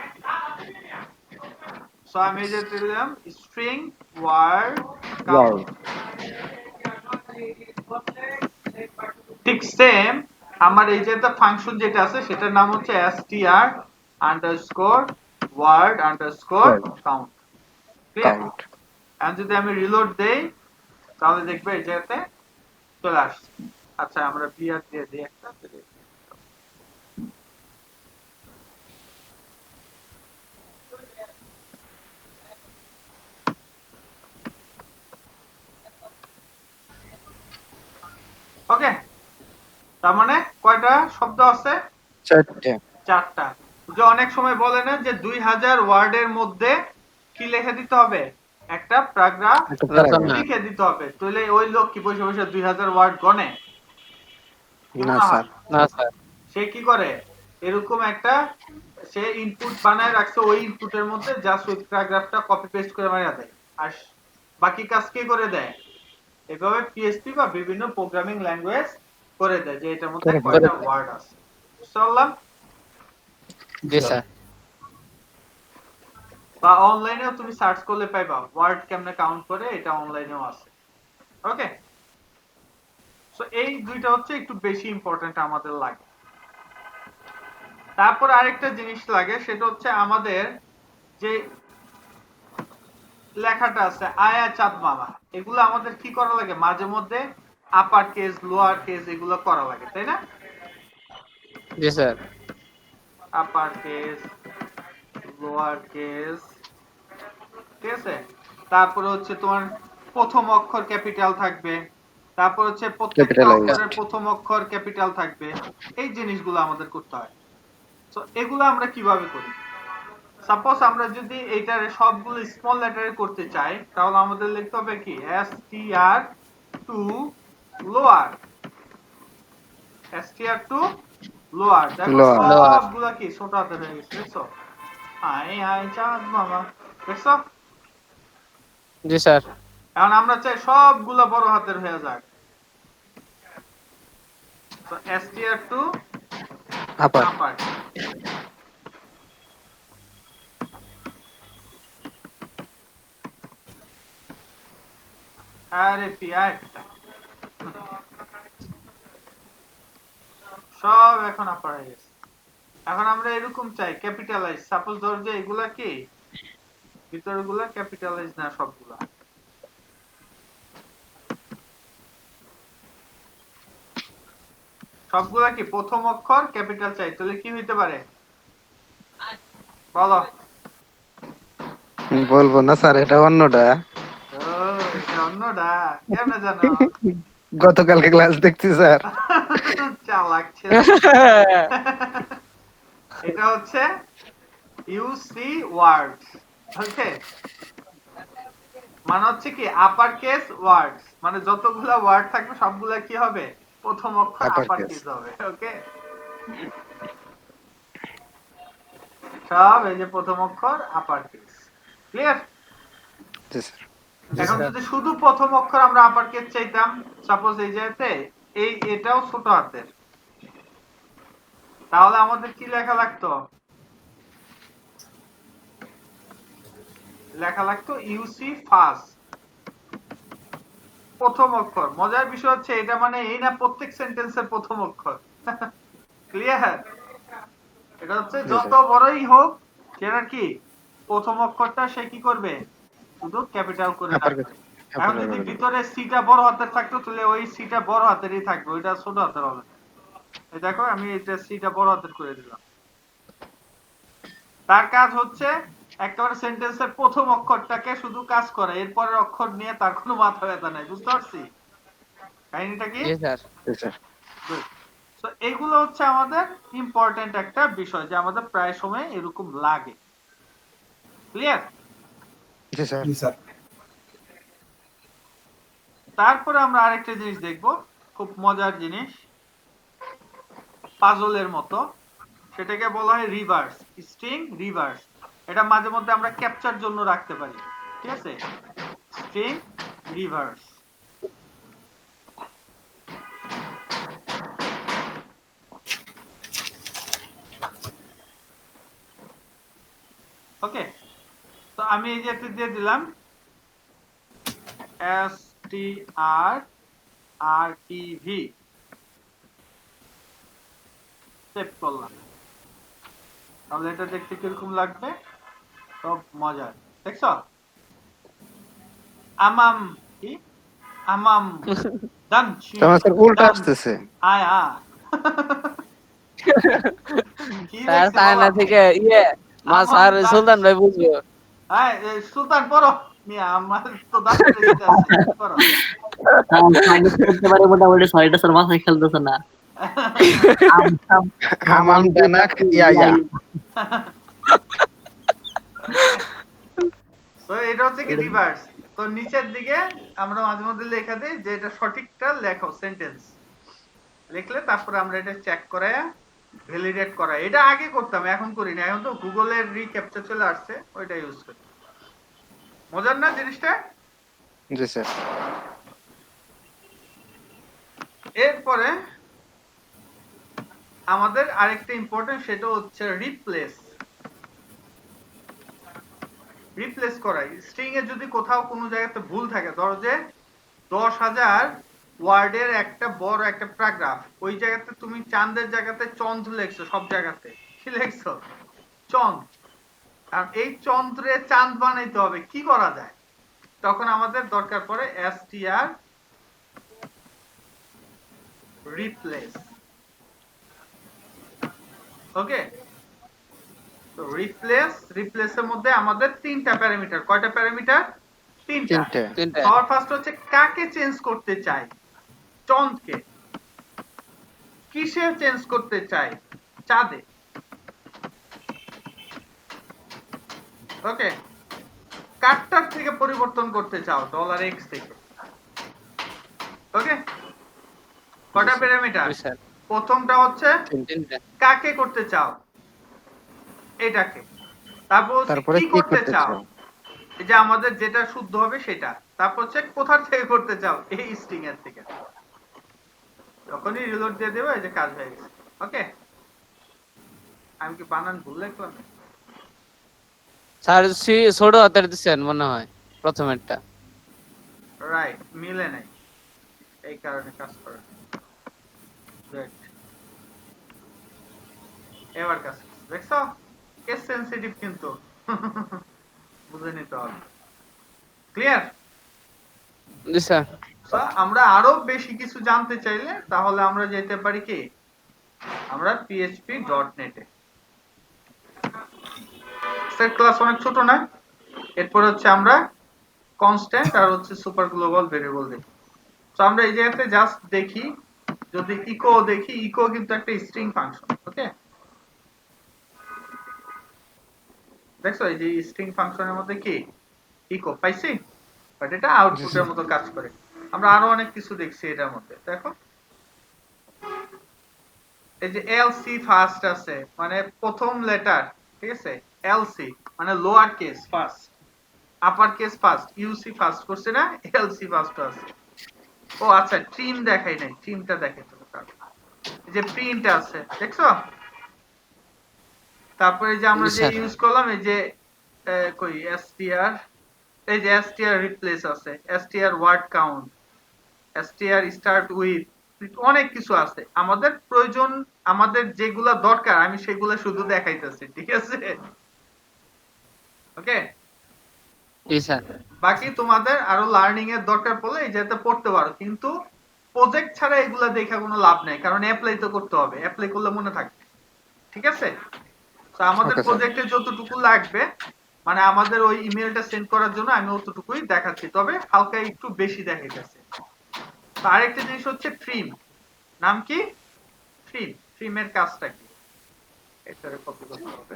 সো আমি যে দিলাম স্ট্রিং ওয়ার্ড কাউন্ট, ঠিক সেম আমার এই যে ফাংশন যেটা আছে সেটার নাম হচ্ছে str_word_count। কাউন্ট। আর যদি আমি রিলোড দেই তাহলে দেখবে এই জায়গাতে চলে আসছে। আচ্ছা আমরা বিআর দিয়ে দিই একটা। ওকে, তার মানে কয়টা শব্দ আছে? 4টা। 4টা। যে অনেক সময় বলে না যে 2000 ওয়ার্ডের মধ্যে কি লিখে দিতে হবে, একটা প্যারাগ্রাফ একটা প্যারাগ্রাফ। লিখে দিতে হবে, তাহলে ওই লোক কি বসে বসে 2000 ওয়ার্ড গণে? না স্যার। না স্যার। সে কি করে, এরকম একটা সে ইনপুট বানায় রাখছে, ওই ইনপুটের মধ্যে জাস্ট ওই প্যারাগ্রাফটা কপি পেস্ট করে মারা দেয়, আর বাকি কাজ কে করে দেয়? এভাবে পিএইচপি বা বিভিন্ন প্রোগ্রামিং ল্যাঙ্গুয়েজ করে দেয় যে এটার মধ্যে কয়টা ওয়ার্ড আছে। বুঝলাম? জি স্যার। বা অনলাইনেও তুমি সার্চ করলে পাইবা ওয়ার্ড কেমনে কাউন্ট করে, এটা অনলাইনেও আছে। ওকে, সো এই দুইটা হচ্ছে একটু বেশি ইম্পর্টেন্ট আমাদের লাগে। তারপর আরেকটা জিনিস লাগে, সেটা হচ্ছে আমাদের যে লেখাটা আছে আয়া চাঁদ মামা, এগুলো আমাদের কি করা লাগে, মাঝে মধ্যে আপার কেস লোয়ার কেস এগুলো করা লাগে, তাই না? জি sir. Upper case lower case, ঠিক আছে? তারপরে হচ্ছে তোমার প্রথম অক্ষর ক্যাপিটাল থাকবে, তারপর হচ্ছে প্রত্যেকটা অক্ষরের প্রথম অক্ষর ক্যাপিটাল থাকবে, এই জিনিসগুলো আমাদের করতে হয়। তো এগুলো আমরা কিভাবে করি? সাপোজ আমরা যদি এইটার সবগুলো স্মল লেটারে করতে চাই তাহলে আমাদের লিখতে হবে কি str to lower, str to lower। দেখো সবগুলা কি ছোট হাতের হয়ে গেছে, দেখছো? আই আই চাঁদ মামা, দেখছো? জি স্যার। এখন আমরা চাই সবগুলা বড় হাতের হয়ে যাক, তো str to আপার। upper। আরে পিয়া সব এখন আপার হয়ে গেছে। এখন আমরা এরকম চাই ক্যাপিটালাইজ, সাপোজ ধর যে এগুলা কি ভিতরগুলা ক্যাপিটালাইজ না, সবগুলা সবগুলা কি প্রথম অক্ষর ক্যাপিটাল চাই, তাহলে কি হইতে পারে বলো? বলবো না স্যার, এটা অন্যটা। ও এটা অন্যটা, কেমনে জানো? গতকালকে ক্লাস দেখছি স্যার। চালাক ছেলে। এটা হচ্ছে ইউসি ওয়ার্ড, ওকে, মানে হচ্ছে কি আপার কেস ওয়ার্ডস, মানে যতগুলা ওয়ার্ড থাকবে সবগুলা কি হবে, প্রথম অক্ষর Upper আপার case. কেস হবে। ওকে, সব এই যে প্রথম অক্ষর আপার কেস। ক্লিয়ার? জি স্যার। এখন যদি শুধু প্রথম অক্ষর আমরা আপার কেস চাইতাম, সাপোজ এই জায়গাতে এই এটাও ছোট হাতের, তাহলে আমাদের কি লেখা লাগতো? লেখা লাগতো ইউসি ফার্স্ট, প্রথম অক্ষর। মজার বিষয় হচ্ছে এটা মানে এই না প্রত্যেক সেন্টেন্সের প্রথম অক্ষর। ক্লিয়ার? এটা হচ্ছে জি যত স্যার। বড়ই হোক সেটা কি প্রথম অক্ষরটা সে কি করবে, শুধু ক্যাপিটাল করে Upper রাখবে। case. এখন Upper যদি case. ভিতরে সিটা বড় হাতের থাকতো তাহলে ওই সিটা বড় হাতেরই থাকবে, ওইটা ছোট হাতের হবে না। এই দেখো আমি এটা সিটা বড় হাতের করে দিলাম। তার কাজ হচ্ছে একেবারে সেন্টেন্সের প্রথম অক্ষরটাকে শুধু কাজ করে, এরপরের অক্ষর নিয়ে তার কোনো মাথা ব্যথা নাই। বুঝতে পারছি কাহিনীটা কি? জি স্যার। জি স্যার। Good. So এইগুলো হচ্ছে আমাদের ইম্পর্টেন্ট একটা বিষয় যে আমাদের প্রায় সময় এরকম লাগে। ক্লিয়ার? জি স্যার। জি স্যার। তারপরে আমরা আরেকটা জিনিস দেখব, খুব মজার জিনিস, পাজলের মতো, সেটাকে বলা হয় রিভার্স, স্ট্রিং রিভার্স। এটা মাঝে মধ্যে আমরা ক্যাপচার জন্য রাখতে পারি। ঠিক আছে, স্ট্রিং রিভার্স। ওকে, তো আমি এই যে দিয়ে দিলাম strrtv, সেভ করলাম। তাহলে এটা দেখতে কিরকম লাগবে, সব মজার। দেখছো আমাম কি আমাম দানছি তো আমার স্যার উল্টা দান আসতেছে। আয়া। কি স্যার দেখছে চায়না বাবা? থেকে ইয়ে মা আমাম স্যার দান, সুলতান ভাই বুঝবো। হ্যাঁ সুলতান পড়ো মিয়া, আমার তো দাঁড়িয়ে দিতে আছে পড়ো। সাইনিজ করতে পারে মোটামুটি, ছয়টা স্যার মাথায় খেলতেছে না। হামাম জানাক ইয়া ইয়া। তো এটা হচ্ছে কি রিভার্স। তো নিচের দিকে আমরা মাঝে মধ্যে লেখা দেই যে এটা সঠিকটা লেখো সেন্টেন্স লিখলে, তারপরে আমরা এটা চেক করায়া ভ্যালিডেট করা। এটা আগে করতাম, এখন করি না, এখন তো গুগলের রিক্যাপচার চলে আসছে, ওইটা ইউজ করি। মজার না জিনিসটা? জি স্যার। এরপরে আমাদের আরেকটা ইম্পর্টেন্ট, সেটা হচ্ছে রিপ্লেস। রিপ্লেস করা, স্ট্রিং এ যদি কোথাও কোনো জায়গাতে ভুল থাকে, ধরো যে 10,000 ওয়ার্ডের একটা বড় একটা প্যারাগ্রাফ, ওই জায়গাতে তুমি চাঁদের জায়গাতে চন্দ্র লিখছো, সব জায়গাতে কি লিখছো, চন্দ্র। আর এই চন্দ্রে চাঁদ বানাইতে হবে, কি করা যায়? তখন আমাদের দরকার পড়ে str রিপ্লেস। ওকে, তো রিপ্লেসের মধ্যে আমাদের তিনটা প্যারামিটার। কয়টা প্যারামিটার? তিনটা। তিনটা। সবার ফার্স্ট হচ্ছে কাকে চেঞ্জ করতে চাই, চন্দ্রকে। কিসে চেঞ্জ করতে চাই, চাঁদে। ওকে, কারটার থেকে পরিবর্তন করতে চাও, $x থেকে। ওকে, কয়টা প্যারামিটার? জি স্যার। প্রথমটা হচ্ছে তিনটা। কাকে করতে চাও, এটাকে। তারপর হচ্ছে তারপরে কি কি করতে করতে চাও, চাও? এই যে আমাদের যেটা শুদ্ধ হবে সেটা। তারপর হচ্ছে কোথা থেকে করতে চাও, এই স্ট্রিং এর থেকে। যখনই রিলোড দিয়ে দেবো, এই যে কাজ হয়ে গেছে। ওকে, আমি কি বানান ভুল লিখলাম? স্যার ছোট হাতের দিচ্ছেন মনে হয় প্রথমেরটা। রাইট, মিলে নাই, এই কারণে কাজ করে। Right. এবার কাজ করছে। দেখছো, কেস সেনসিটিভ কিন্তু বুঝে নিতে হবে। ক্লিয়ার? জি স্যার। আমরা আরো বেশি কিছু জানতে চাইলে তাহলে আমরা যেতে পারি কি, আমরা php.net এ। সেট ক্লাস অনেক ছোট না? এরপর হচ্ছে আমরা কনস্ট্যান্ট আর হচ্ছে সুপার গ্লোবাল ভেরিয়েবল দেখি। তো আমরা এই জায়গাতে জাস্ট দেখি, যদি ইকো দেখি, ইকো কিন্তু একটা স্ট্রিং ফাংশন। ওকে, দেখছো এই যে স্ট্রিং ফাংশনের মধ্যে কি ইকো পাইছি, বাট এটা আউটপুটের মতো কাজ করে। আমরা আরো অনেক কিছু দেখছি এটার মধ্যে, দেখো এই যে এলসি ফার্স্ট আছে, মানে প্রথম লেটার, ঠিক আছে, এলসি মানে lower case first, upper case first, UC first করছে না, এলসি ফার্স্ট আছে। ও আচ্ছা, ট্রিম দেখাই নাই, ট্রিমটা দেখে তো, এই যে প্রিন্ট আছে দেখছো, তারপরে যে আমরা যে ইউজ করলাম এই যে কই str, এই যে str রিপ্লেস আছে, str word count, str start with, অনেক কিছু আছে আমাদের প্রয়োজন, আমাদের যেগুলা দরকার আমি সেগুলা শুধু দেখাইতেছি, ঠিক আছে? ওকে, জি স্যার। বাকি তোমাদের আরো লার্নিং এর দরকার পড়লে এই যেটা পড়তে পারো, কিন্তু প্রজেক্ট ছাড়া এগুলা দেখা কোনো লাভ নাই, কারণ অ্যাপ্লাই তো করতে হবে, অ্যাপ্লাই করলে মনে থাকবে, ঠিক আছে? তো আমাদের Okay, sir. প্রজেক্টে যতটুকু লাগবে, মানে আমাদের ওই ইমেলটা সেন্ড করার জন্য আমি অতটুকুই দেখাচ্ছি, তবে হালকা একটু বেশি দেখাইতেছে। তো আরেকটা জিনিস হচ্ছে ট্রিম, নাম কি? ট্রিম। ট্রিমের কাজটা কি? এটারে কপি করতে হবে।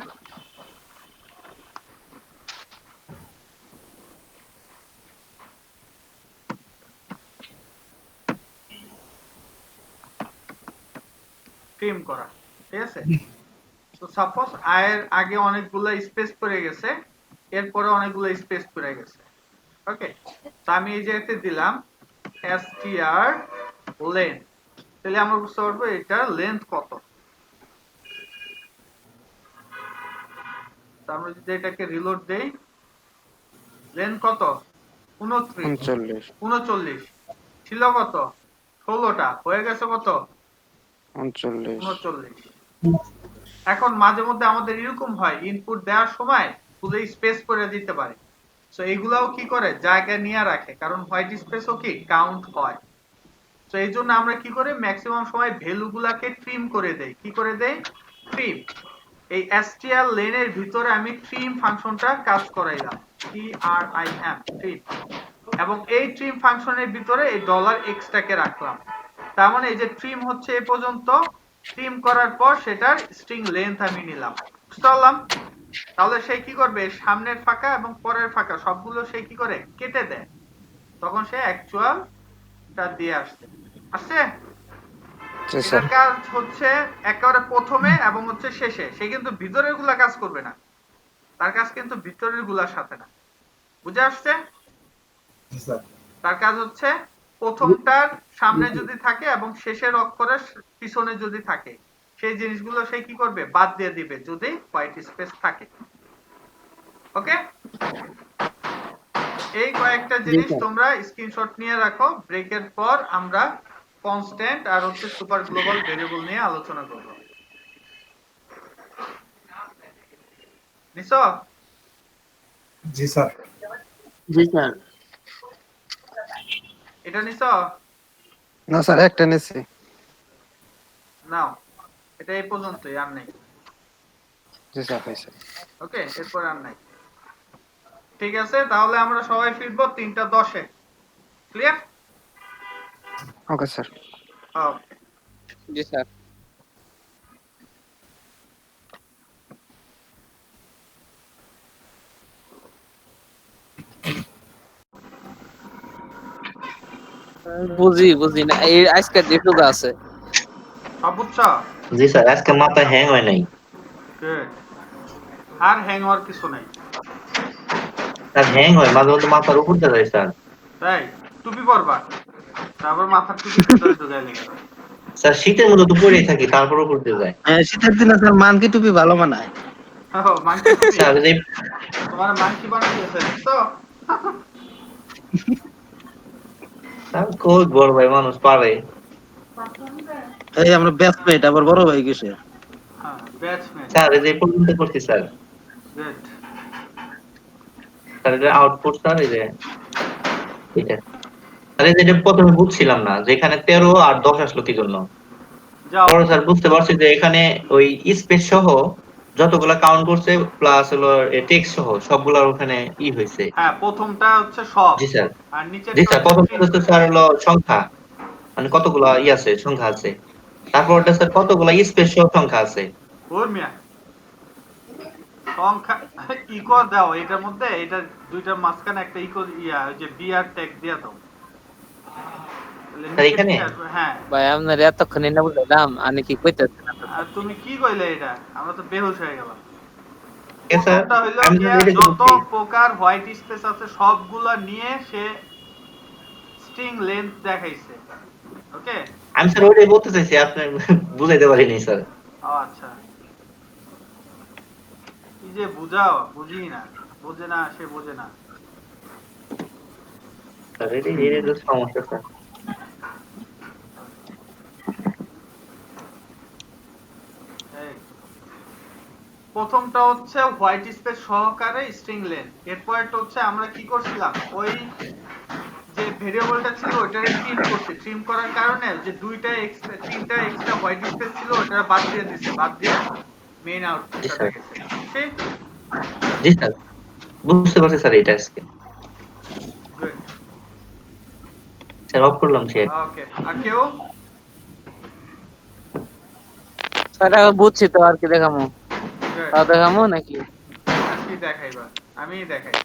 ট্রিম করা, ঠিক আছে? তো সাপোজ আয়ের আগে অনেকগুলো স্পেস পড়ে গেছে, এরপরে অনেকগুলো স্পেস পড়ে গেছে, ওকে? তো আমি এই জায়গাতে দিলাম str লেন্থ, তাহলে আমরা বুঝতে পারবো এটার লেন্থ কত। তো আমরা যদি এটাকে রিলোড দেই, লেন্থ কত? 29, 39 ছিল কত? 16টা, হয়ে গেছে কত? 39। এখন মাঝে মধ্যে আমাদের এরকম হয়, ইনপুট দেওয়ার সময় পুরো স্পেস করে দিতে পারে, সো এগুলাও কি করে জায়গা নিয়ে রাখে, কারণ হোয়াইট স্পেসও কি কাউন্ট হয়। তো এই জন্য আমরা কি করি, ম্যাক্সিমাম সময় ভ্যালু গুলাকে ট্রিম করে দেই। কি করে দেই? ট্রিম। এই str লেনের ভিতরে আমি ট্রিম ফাংশনটা কাজ করাইলাম, trim, ট্রিম, এবং এই ট্রিম ফাংশনের ভিতরে এই $x টাকে রাখলাম। তার মানে এই যে ট্রিম হচ্ছে এই পর্যন্ত, ট্রিম করার পর সেটার স্ট্রিং লেন্থ আমি নিলাম, বুঝতে পারলাম? তাহলে সে কি করবে, সামনের ফাঁকা এবং পরের ফাঁকা সবগুলো সে কি করে কেটে দেয়, তখন সে অ্যাকচুয়ালটা দিয়ে আসছে। এটার কাজ হচ্ছে একেবারে প্রথমে এবং হচ্ছে শেষে, সে কিন্তু ভিতরের গুলা কাজ করবে না, তার কাজ কিন্তু ভিতরের গুলার সাথে না, বুঝে আসছে? তার কাজ হচ্ছে প্রথমটার সামনে যদি থাকে এবং শেষের অক্ষরের পিছনে যদি থাকে, সেই জিনিসগুলো সে কি করবে, বাদ দিয়ে দিবে যদি হোয়াইট স্পেস থাকে। ওকে, এই কয়েকটা জিনিস তোমরা স্ক্রিনশট নিয়ে রাখো। ব্রেকের পর আমরা কনস্ট্যান্ট আর হচ্ছে সুপার গ্লোবাল ভেরিয়েবল নিয়ে আলোচনা করব। নিছো? জি স্যার। জি স্যার। এটা নিছো? না স্যার, একটা নিছি। নাও, এটা এই পর্যন্তই, আর নাই। জি স্যার, হয়েছে। ওকে, এরপর আর নাই। ঠিক আছে, তাহলে আমরা সবাই ফিরবো 3:10-এ। ক্লিয়ার? Okay sir. ওকে, জি স্যার। বুঝি না, এই আজকে যেটুকু আছে সব বুঝছো? জি স্যার, আজকে মাথা হ্যাং হয় নাই। Good. আর হ্যাং হওয়ার কিছু নাই। স্যার হ্যাং হয় মাঝে মধ্যে, মাথার উপর দিয়ে যায় স্যার। তাই টুপি পরবা, তারপর মাথার টুপি ভিতরে ঢুকাইলে গেল। স্যার শীতের মধ্যে তো পরেই থাকি, তারপর উপর দিয়ে যায়। হ্যাঁ, শীতের দিনে স্যার মানকি টুপি ভালো মানায়। ও, মানকি টুপি। স্যার এই তোমার মানকি বানাইছে তো? স্যার কই বড় ভাই মানুষ পারে। এই আমরা ব্যাচমেট, আবার বড় ভাই কিসে? হ্যাঁ, ব্যাচম্যান। স্যার এই যে পর্যন্ত করছি স্যার। গুড। স্যার এটা আউটপুট স্যার, এই যে এটা স্যার, এই যে এটা প্রথমে বুঝছিলাম না যে এখানে 13 আর 10 আসলো কি জন্য। যাও। পরে স্যার বুঝতে পারছি যে এখানে ওই স্পেস সহ যতগুলা কাউন্ট করছে প্লাস হলো টেক্সট সহ সবগুলার ওখানে ই হয়েছে। হ্যাঁ, প্রথমটা হচ্ছে সব। জি স্যার। আর নিচে জি স্যার, প্রথম হচ্ছে স্যার হলো সংখ্যা, মানে কতগুলা ই আছে, সংখ্যা আছে। তারপর ওটা স্যার কতগুলা স্পেস সহ সংখ্যা আছে। ওর মিয়া। সংখ্যা ইকো দাও এটার মধ্যে, এটা দুইটার মাঝখানে একটা ইকো ওই যে বিআর ট্যাগ দিয়া দাও। তাহলে স্যার নিচে এখানে নিচে আসবে। হ্যাঁ, ভাই আপনার এতক্ষণে না বুঝলাম আমি কি কইতেছেন। আর তুমি কি কইলে এটা? আমরা তো বেহুশ হয়ে গেলাম। স্যার প্রথমটা হইলো আমি গিয়া এটা যত বলছি প্রকার হোয়াইট স্পেস আছে সবগুলা নিয়ে সে স্ট্রিং লেন্থ দেখাইছে। ওকে, আমি স্যার ওইটাই বলতে চাইছি, আপনি বুঝাইতে পারিনি স্যার। ও আচ্ছা, কি যে বুঝাও, বুঝি না, বোঝে না, সে বোঝে না। স্যার এটাই তো সমস্যা স্যার। এই, প্রথমটা হচ্ছে হোয়াইট স্পেস সহকারে স্ট্রিং লেন্থ। এরপরটা হচ্ছে আমরা কি করছিলাম, ওই যে ভেরিয়েবলটা ছিল ওটারে ট্রিম করছি। ট্রিম করার কারণে যে তিনটা এক্সট্রা হোয়াইট স্পেস ছিল ওটা বাদ দিয়ে দিছে, বাদ দিয়ে মেইন জি আউটপুটটা স্যার, দেখেছে। ঠিক, জি স্যার, বুঝতে পারছি স্যার এটা আজকে। গুড, স্যার অফ করলাম শেয়ার। ওকে। আর কেউ? স্যার এখন বুঝছি তো, আর কি দেখামো? Good. তাও দেখামো নাকি? আর কি দেখাইবা? আমি দেখাই।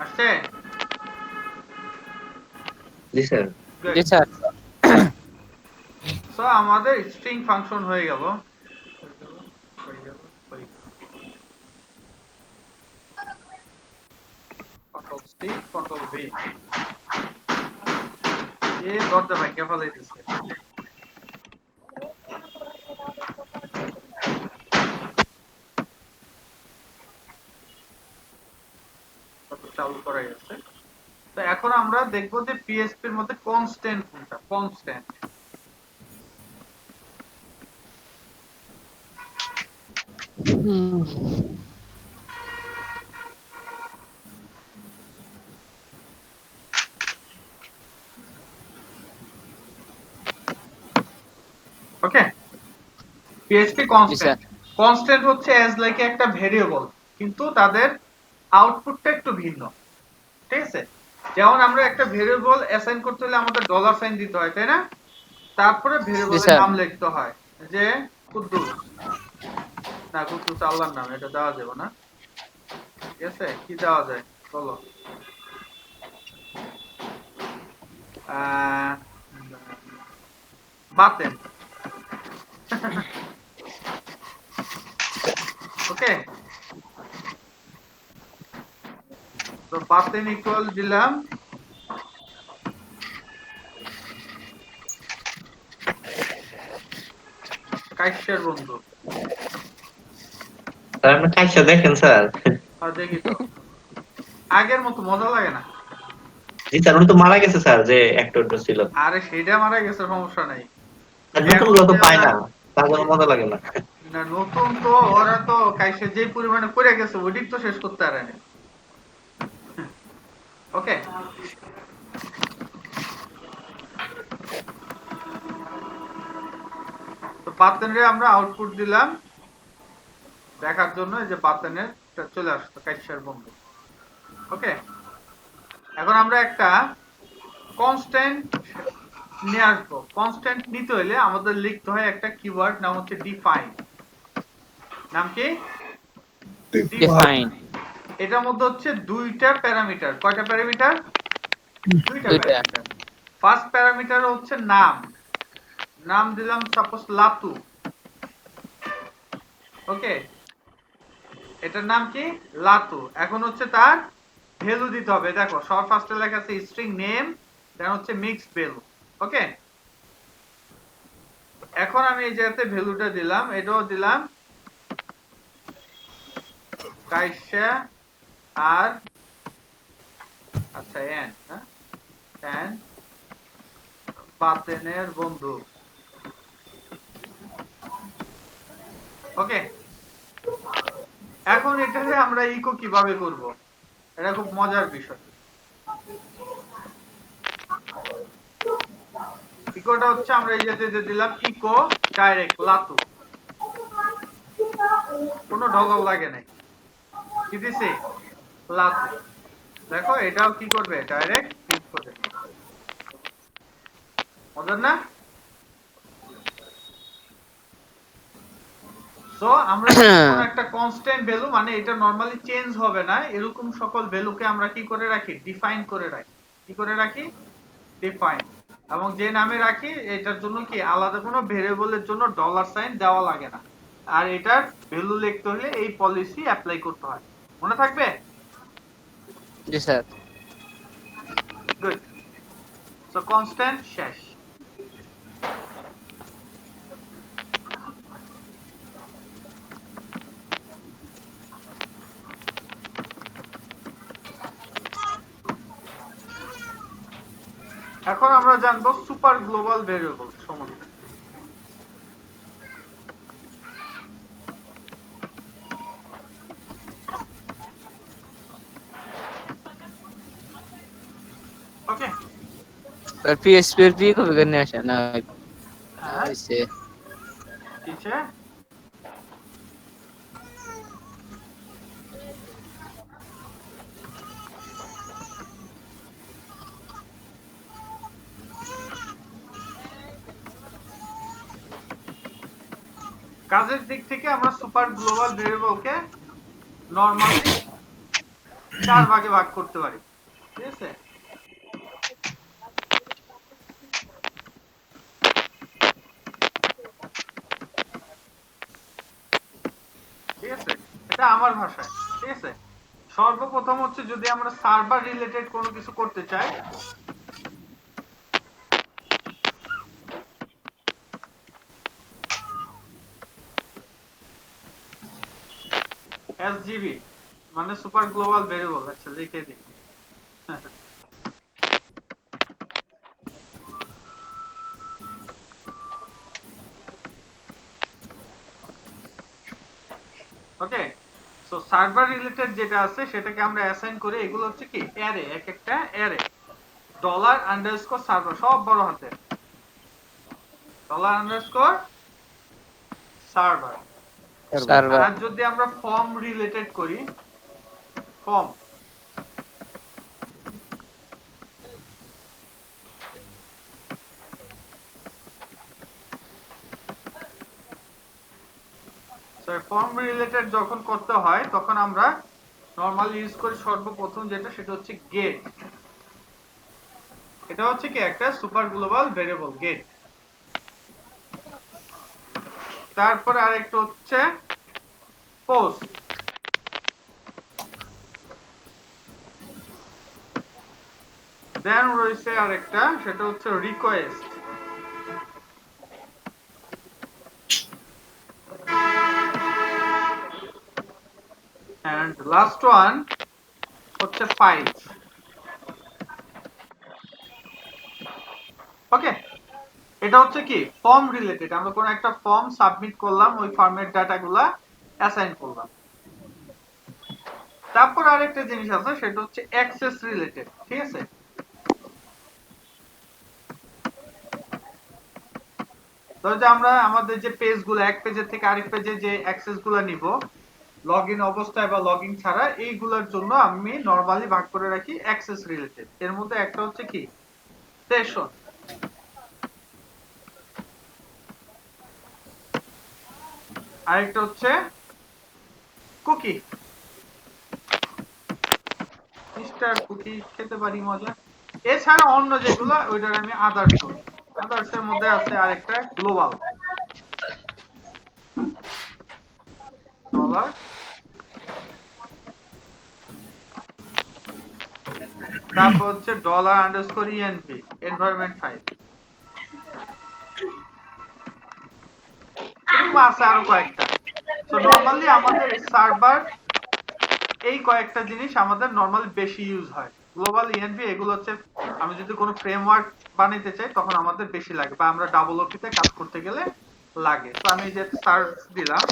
আসছে? জি স্যার। Good. জি স্যার। সো আমাদের স্ট্রিং ফাংশন হয়ে গেল। Control C, control V. দরজা ভাই কে ফেলাইতেছে? চালু করা গেছে। তো এখন আমরা দেখবো যে পিএসপি এর মধ্যে কনস্ট্যান্ট কোনটা। কনস্ট্যান্ট ওকে। পিএসপি জি স্যার। কনস্ট্যান্ট, কনস্ট্যান্ট হচ্ছে অ্যাজ লাইক একটা ভেরিয়েবল, কিন্তু তাদের আউটপুটটা একটু ভিন্ন। ঠিক আছে, যেমন আমরা একটা ভেরিয়েবল অ্যাসাইন করতে হলে আমাদের ডলার সাইন দিতে হয়, তাই না? তারপরে জি ভেরিয়েবলের স্যার। নাম লিখতে হয়, যে কুদ্দুস। না, কুদ্দুস আল্লাহর নাম, এটা দেওয়া যাবে না। ঠিক আছে, কি দেওয়া যায় বলো? বাতেন। ওকে, তো বাতেন ইকুয়াল দিলাম কাইসের বন্ধু। স্যার আপনি কাইসা দেখেন স্যার। আর দেখি তো, আগের মতো মজা লাগে না। জি স্যার, উনি তো মারা গেছে স্যার, যে অ্যাক্টরটা ছিল। আরে সেটা মারা গেছে, সমস্যা নাই। আর নতুন গুলো তো পায় না, তার জন্য মজা লাগে না। না, নতুন তো ওরা তো কাইসে যে পরিমাণে পড়ে গেছে ওইদিক তো শেষ করতে পারে না। ওকে, তো বাতেনরে আমরা আউটপুট দিলাম দেখার জন্য, যে বাতেনের চলে আসতো কাইসার বন্ধু। ওকে, এখন আমরা একটা কনস্ট্যান্ট নিয়ে আসবো। কনস্ট্যান্ট নিতে হলে আমাদের লিখতে হয় একটা কিওয়ার্ড, নাম হচ্ছে ডিফাইন। নাম কি? ডিফাইন। এটার মধ্যে হচ্ছে দুইটা প্যারামিটার। কয়টা প্যারামিটার? দুইটা দুইটা। প্যারামিটার। ফার্স্ট প্যারামিটার হচ্ছে নাম। নাম দিলাম সাপোজ লাতু। ওকে, এটার নাম কি? লাতু। এখন হচ্ছে তার ভ্যালু দিতে হবে। দেখো সব ফার্স্টে লেখা আছে স্ট্রিং নেম, দেন হচ্ছে মিক্সড ভ্যালু। ওকে, এখন আমি এই জায়গাতে ভ্যালুটা দিলাম, এটাও দিলাম কাইসা আর আচ্ছা এন, এন বাতেনের বন্ধু। ওকে, এখন এটাকে আমরা ইকো কিভাবে করব, এটা খুব মজার বিষয়। ইকোটা হচ্ছে আমরা এই যে দিলাম ইকো ডাইরেক্ট লাতু, কোনো ঢগল লাগে নাই। কি দিছি? লাতু। দেখো এটাও কি করবে, ডাইরেক্ট ক্লিক করবে। মজার না? তো আমরা যদি কোনো একটা কনস্ট্যান্ট ভ্যালু মানে এটা নরমালি চেঞ্জ হবে না এরকম সকল ভ্যালুকে আমরা কি করে রাখি ডিফাইন করে রাখি কি করে রাখি ডিফাইন এবং যে নামে রাখি এটার জন্য কি আলাদা কোনো ভেরিয়েবলের জন্য ডলার সাইন দেওয়া লাগে না আর এটার ভ্যালু লিখতে হলে এই পলিসি অ্যাপ্লাই করতে হয় মনে থাকবে জি স্যার গুড সো কনস্ট্যান্ট শেষ এখন আমরা জানবো সুপার গ্লোবাল ভেরিয়েবল সম্বন্ধে ওকে স্যার পিএসপি এর পি কপি করে নিয়ে আসেন না হইছে ঠিক আছে কাজের দিক থেকে আমরা সুপার গ্লোবাল ভেরিয়েবলকে নরমালি 4 ভাগে ভাগ করতে পারি ঠিক আছে ঠিক আছে এটা আমার ভাষায় ঠিক আছে সর্বপ্রথম হচ্ছে যদি আমরা সার্ভার রিলেটেড কোনো কিছু করতে চাই SGV মানে সুপার গ্লোবাল ভেরিয়েবল আচ্ছা লিখে দিই ওকে সো সার্ভার রিলেটেড যেটা আছে সেটাকে আমরা অ্যাসাইন করে এগুলো হচ্ছে কি অ্যারে এক একটা অ্যারে ডলার আন্ডারস্কোর সার্ভার সব বড় হাতে ডলার আন্ডারস্কোর সার্ভার সার্ভার আর যদি আমরা ফর্ম রিলেটেড করি ফর্ম ফর্ম রিলেটেড যখন করতে হয় তখন আমরা নরমালি ইউজ করি সর্বপ্রথম যেটা সেটা হচ্ছে গেট এটা হচ্ছে কি একটা সুপার গ্লোবাল ভেরিয়েবল গেট তারপর আরেকটা হচ্ছে পোস্ট দেন রয়েছে আরেকটা সেটা হচ্ছে রিকোয়েস্ট and last one হচ্ছে ফাইল ওকে এটা হচ্ছে কি ফর্ম রিলেটেড আমরা কোন একটা ফর্ম সাবমিট করলাম ওই ফর্মের ডাটাগুলা অ্যাসাইন করলাম তারপর আরেকটা জিনিস আছে সেটা হচ্ছে অ্যাক্সেস রিলেটেড ঠিক আছে ধরো যে আমরা আমাদের যে পেজগুলো এক পেজের থেকে আরেক পেজে যে অ্যাক্সেসগুলো নিব লগইন অবস্থায় বা লগইন ছাড়া এইগুলোর জন্য আমি নরমালি ভাগ করে রাখি অ্যাক্সেস রিলেটেড এর মধ্যে একটা হচ্ছে কি সেশন আরেকটা হচ্ছে কুকি মিস্টার কুকি খেতে পারি মজা এছাড়া অন্য যেগুলো ওইটার আমি আদার্স করি আদার্স এর মধ্যে আছে আরেকটা গ্লোবাল ডলার তারপর হচ্ছে dollar underscore ENP environment file আছে আরো কয়েকটা তো নরমালি আমাদের সার্ভার এই কয়েকটা জিনিস আমাদের নরমালি বেশি ইউজ হয় গ্লোবাল ইএনপি এগুলো হচ্ছে আমি যদি কোনো ফ্রেমওয়ার্ক বানাইতে চাই তখন আমাদের বেশি লাগে বা আমরা ডাবল ওপিতে কাজ করতে গেলে লাগে তো আমি যে সার্চ দিলাম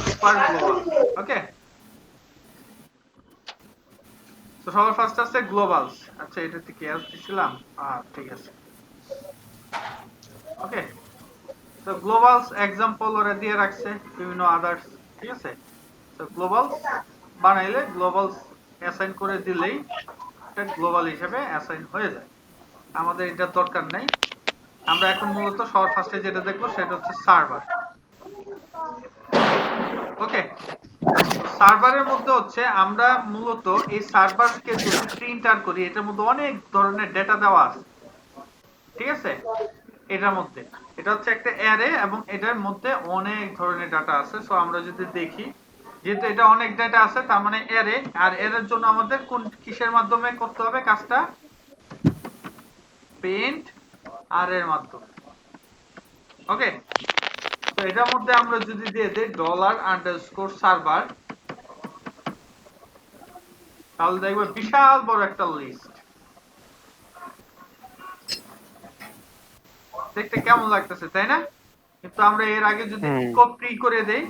সুপার গ্লোবাল ওকে তো সবার ফার্স্ট আছে গ্লোবালস আচ্ছা এটাতে কি এলস দিছিলাম ঠিক আছে ওকে তো গ্লোবালস एग्जांपल ওরা দিয়ে রাখছে বিভিন্ন আদার্স ঠিক আছে তো গ্লোবালস বানাইলে গ্লোবালস অ্যাসাইন করে দিলেই এটা গ্লোবাল হিসেবে অ্যাসাইন হয়ে যায় আমাদের এটা দরকার নাই আমরা এখন মূলত সবার ফার্স্টে যেটা দেখবো সেটা হচ্ছে সার্ভার। ওকে, সার্ভারের মধ্যে হচ্ছে আমরা মূলত এই সার্ভারকে যদি প্রিন্টার করি, এটার মধ্যে অনেক ধরনের ডেটা দেওয়া আছে, ঠিক আছে? এটার মধ্যে এটা হচ্ছে একটা অ্যারে এবং এটার মধ্যে অনেক ধরনের ডাটা আছে। সো আমরা যদি দেখি, যেহেতু এটা অনেক ডাটা আছে তার মানে অ্যারে, আর এর জন্য আমাদের কোন কিসের মাধ্যমে করতে হবে কাজটা? প্রিন্ট আর এর মাধ্যমে। ওকে, তো এটার মধ্যে আমরা যদি দিয়ে দেই $_সার্ভার, তাহলে দেখবো বিশাল বড় একটা লিস্ট। দেখতে কেমন লাগতেছে তাই না? কিন্তু আমরা এর আগে যদি কপি করে দেই,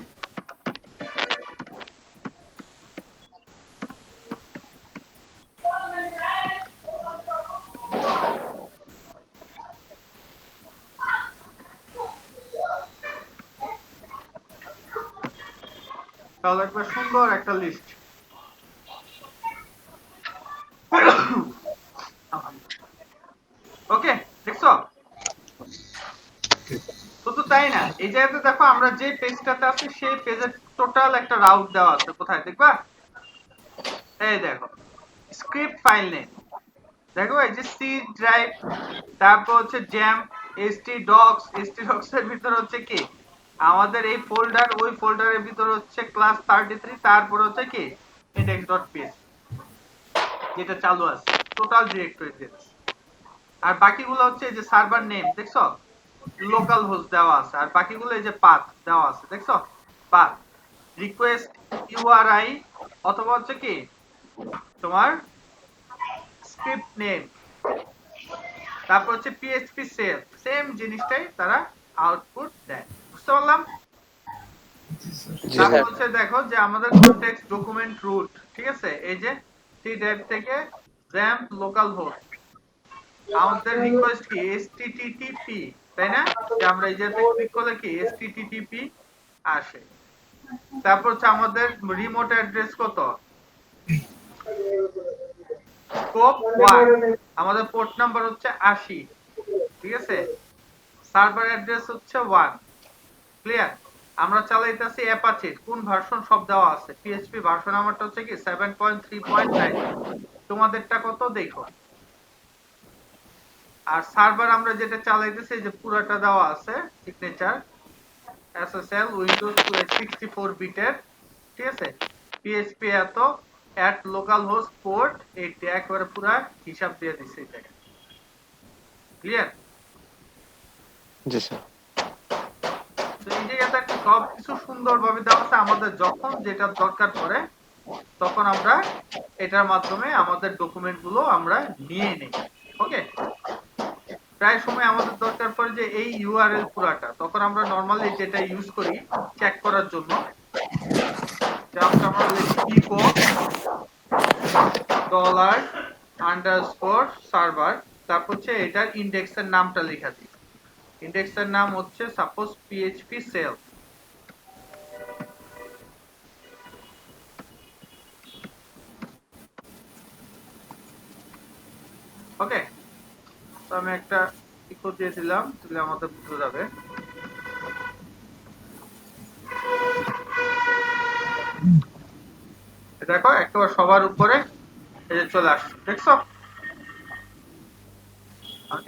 তাহলে একবার সুন্দর একটা লিস্ট। ওকে, দেখছো? শুধু তাই না, এই জায়গাতে দেখো আমরা যে পেজটাতে আছি সেই পেজের টোটাল একটা রাউট দেওয়া আছে। কোথায় দেখবা? এই দেখো, স্ক্রিপ্ট ফাইল নেম। দেখো এই যে সি ড্রাইভ, তারপর হচ্ছে জ্যাম, htdocs, htdocs এর ভিতর হচ্ছে কি আমাদের এই ফোল্ডার, ওই ফোল্ডারের ভিতর হচ্ছে ক্লাস 33, তারপর হচ্ছে কি index.php যেটা চালু আছে, টোটাল ডিরেক্টরি দিয়েছে। আর বাকিগুলো হচ্ছে এই যে সার্ভার নেম, দেখছো লোকাল হোস্ট দেওয়া আছে, আর বাকিগুলো এই যে পাথ দেওয়া আছে, দেখছো পাথ, রিকোয়েস্ট ইউআরআই অথবা হচ্ছে কি তোমার স্ক্রিপ্ট নেম, তারপর হচ্ছে পিএইচপি সেল, সেম জিনিসটাই তারা আউটপুট দেয়। বুঝতে পারলাম? তারপর হচ্ছে দেখো যে আমাদের কনটেক্সট ডকুমেন্ট রুট, ঠিক আছে, এই যে সি ড্রাইভ থেকে জ্যাম্প লোকাল হোস্ট, আমাদের রিকোয়েস্ট কি http, তাই না? যে আমরা এই যে ক্লিক করলে কি http আসে। তারপর হচ্ছে আমাদের রিমোট অ্যাড্রেস কত? স্কোপ 1, আমাদের পোর্ট নাম্বার হচ্ছে 80, ঠিক আছে? সার্ভার অ্যাড্রেস হচ্ছে 1। ক্লিয়ার? আমরা চালাইতেছি অ্যাপাচি, কোন ভার্সন সব দেওয়া আছে। পিএইচপি ভার্সন আমারটা হচ্ছে কি 7.3.9, তোমাদেরটা কত দেখো। আর সার্ভার আমরা যেটা চালাইতেছি যে পুরোটা দেওয়া আছে, সিগনেচার SSL উইন্ডোজ 64 বিটের, ঠিক আছে? পিএইচপি এত at localhost port 80, একবারে পুরো হিসাব দিয়ে দিছে এটা। ক্লিয়ার? জি স্যার। তো এই জায়গাটা সব কিছু সুন্দরভাবে দেওয়া আছে, আমাদের যখন যেটা দরকার পড়ে তখন আমরা এটার মাধ্যমে আমাদের ডকুমেন্ট গুলো আমরা নিয়ে নেই। ওকে, প্রায় সময় আমাদের দরকার পড়ে যে এই ইউআরএল পুরাটা, তখন আমরা নরমালি যেটা ইউজ করি চেক করার জন্য, যেমন আমরা লিখি ইকো $_সার্ভার, তারপর হচ্ছে এটার ইন্ডেক্সের নামটা লেখা দিই। ইন্ডেক্সের নাম হচ্ছে সাপোজ পিএইচপি সেল। ওকে, তো আমি একটা ইকো দিয়ে দিলাম, তাহলে আমাদের বুঝে যাবে। দেখো একেবারে সবার উপরে এই যে চলে আসছে, দেখছো?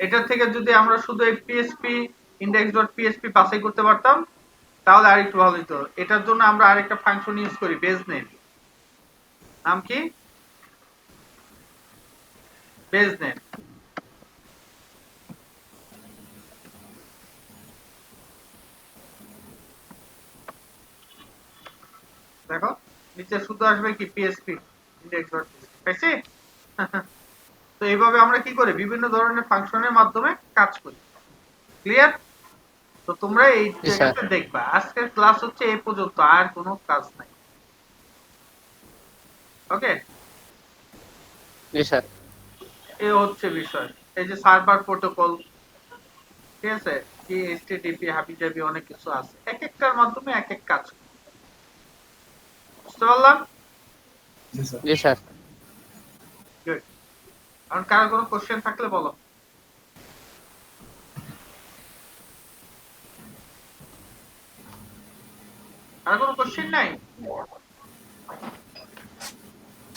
এটা থেকে যদি আমরা শুধু এই পিএইচপি index.php বাছাই করতে পারতাম তাহলে আরেকটু ভালো হতো। এটার জন্য আমরা আরেকটা ফাংশন ইউজ করি, বেজ নেম। নাম কি? Base name. দেখো নিচে শুধু আসবে কি পিএইচপি index.php, পাইছি? তো এইভাবে আমরা কি করি বিভিন্ন ধরনের ফাংশনের মাধ্যমে কাজ করি। ক্লিয়ার? তো তোমরা এই জায়গাতে দেখবা আজকের ক্লাস হচ্ছে এই পর্যন্ত, আর কোনো কাজ নাই। ওকে, জি স্যার। এই হচ্ছে বিষয়। এই যে সার্ভার প্রোটোকল, ঠিক আছে, কি HTTP হাবিজাবি অনেক কিছু আছে, এক একটার মাধ্যমে এক এক কাজ। বুঝতে পারলাম? জি স্যার। গুড। কারণ কারো কোনো কোশ্চেন থাকলে বলো। আর কোনো কোশ্চেন নাই?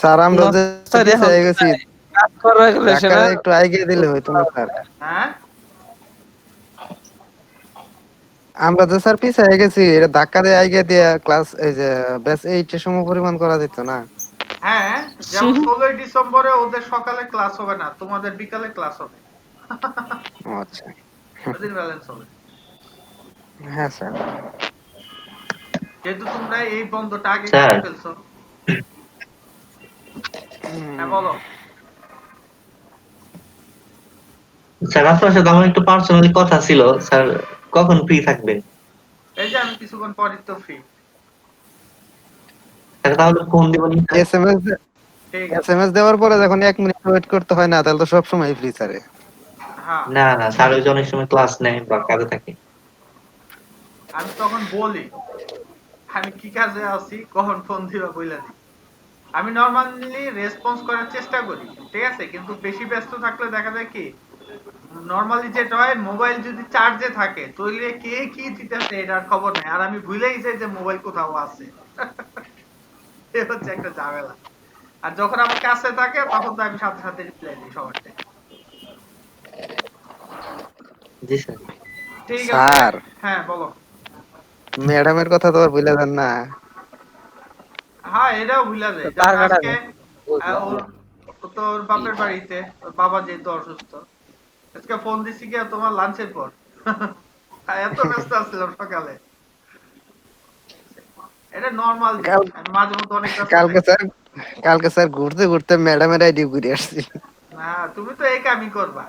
স্যার আমরা যে স্যার এখন হয়ে গেছি কাজ করা গেলে সে না টাকা একটু আগে দিলে হইতো না স্যার। হ্যাঁ আমরা তো স্যার পিছিয়ে গেছি, এটা ধাক্কা দিয়ে আগে দিয়ে ক্লাস এই যে ব্যাস 8 এর সময় পরিমাণ করা যেত না। হ্যাঁ, যেমন 16 ডিসেম্বরে ওদের সকালে ক্লাস হবে না, তোমাদের বিকালে ক্লাস হবে। ও আচ্ছা, ওদের ব্যালেন্স হবে। হ্যাঁ স্যার। যেহেতু তোমরা এই বন্ধটা আগে স্যার। করে ফেলছো। হ্যাঁ বলো। স্যার আপনার সাথে আমার একটু পার্সোনালি কথা ছিল স্যার, কখন ফ্রি থাকবেন? এই যে আমি কিছুক্ষণ পরই তো ফ্রি। স্যার তাহলে ফোন দিবেন স্যার? এসএমএস ঠিক আছে। এসএমএস দেওয়ার পরে যখন 1 মিনিট ওয়েট করতে হয় না, তাহলে তো সব সময় ফ্রি স্যার। হ্যাঁ, না না স্যার, ওই যে অনেক সময় ক্লাস নেয় বা কাজে থাকে। আমি তখন বলি আমি কি কাজে আছি, কখন ফোন দিবা বইলা দিই। আমি নরমালি রেসপন্স করার চেষ্টা করি, ঠিক আছে, কিন্তু বেশি ব্যস্ত থাকলে দেখা যায় কি নরমালি যেটা হয়, মোবাইল যদি চার্জে থাকে তাহলে কে কি দিতেছে এটার খবর নেই, আর আমি ভুলেই যাই যে মোবাইল কোথাও আছে। এই হচ্ছে একটা ঝামেলা। আর যখন আমার কাছে থাকে তখন তো আমি সাথে সাথে রিপ্লাই দিই সবারটা। জি স্যার। ঠিক আছে। স্যার হ্যাঁ বলো। ম্যাডামের কথা তো আর ভুলে যান না। হ্যাঁ এটাও ভুলা যায়, তার যেমন আজকে কাটা ও তোর বাপের বাড়িতে, ওর বাবা যেহেতু অসুস্থ, আজকে ফোন দিছি কি তোমার লাঞ্চের পর। এত ব্যস্ত ছিলাম সকালে। এটা নরমাল, মাঝে মধ্যে অনেক ব্যস্ত কালকে থাকি। স্যার কালকে স্যার ঘুরতে ঘুরতে ম্যাডামের আইডি ঘুরে আসছি। না তুমি তো এই কামই করবা।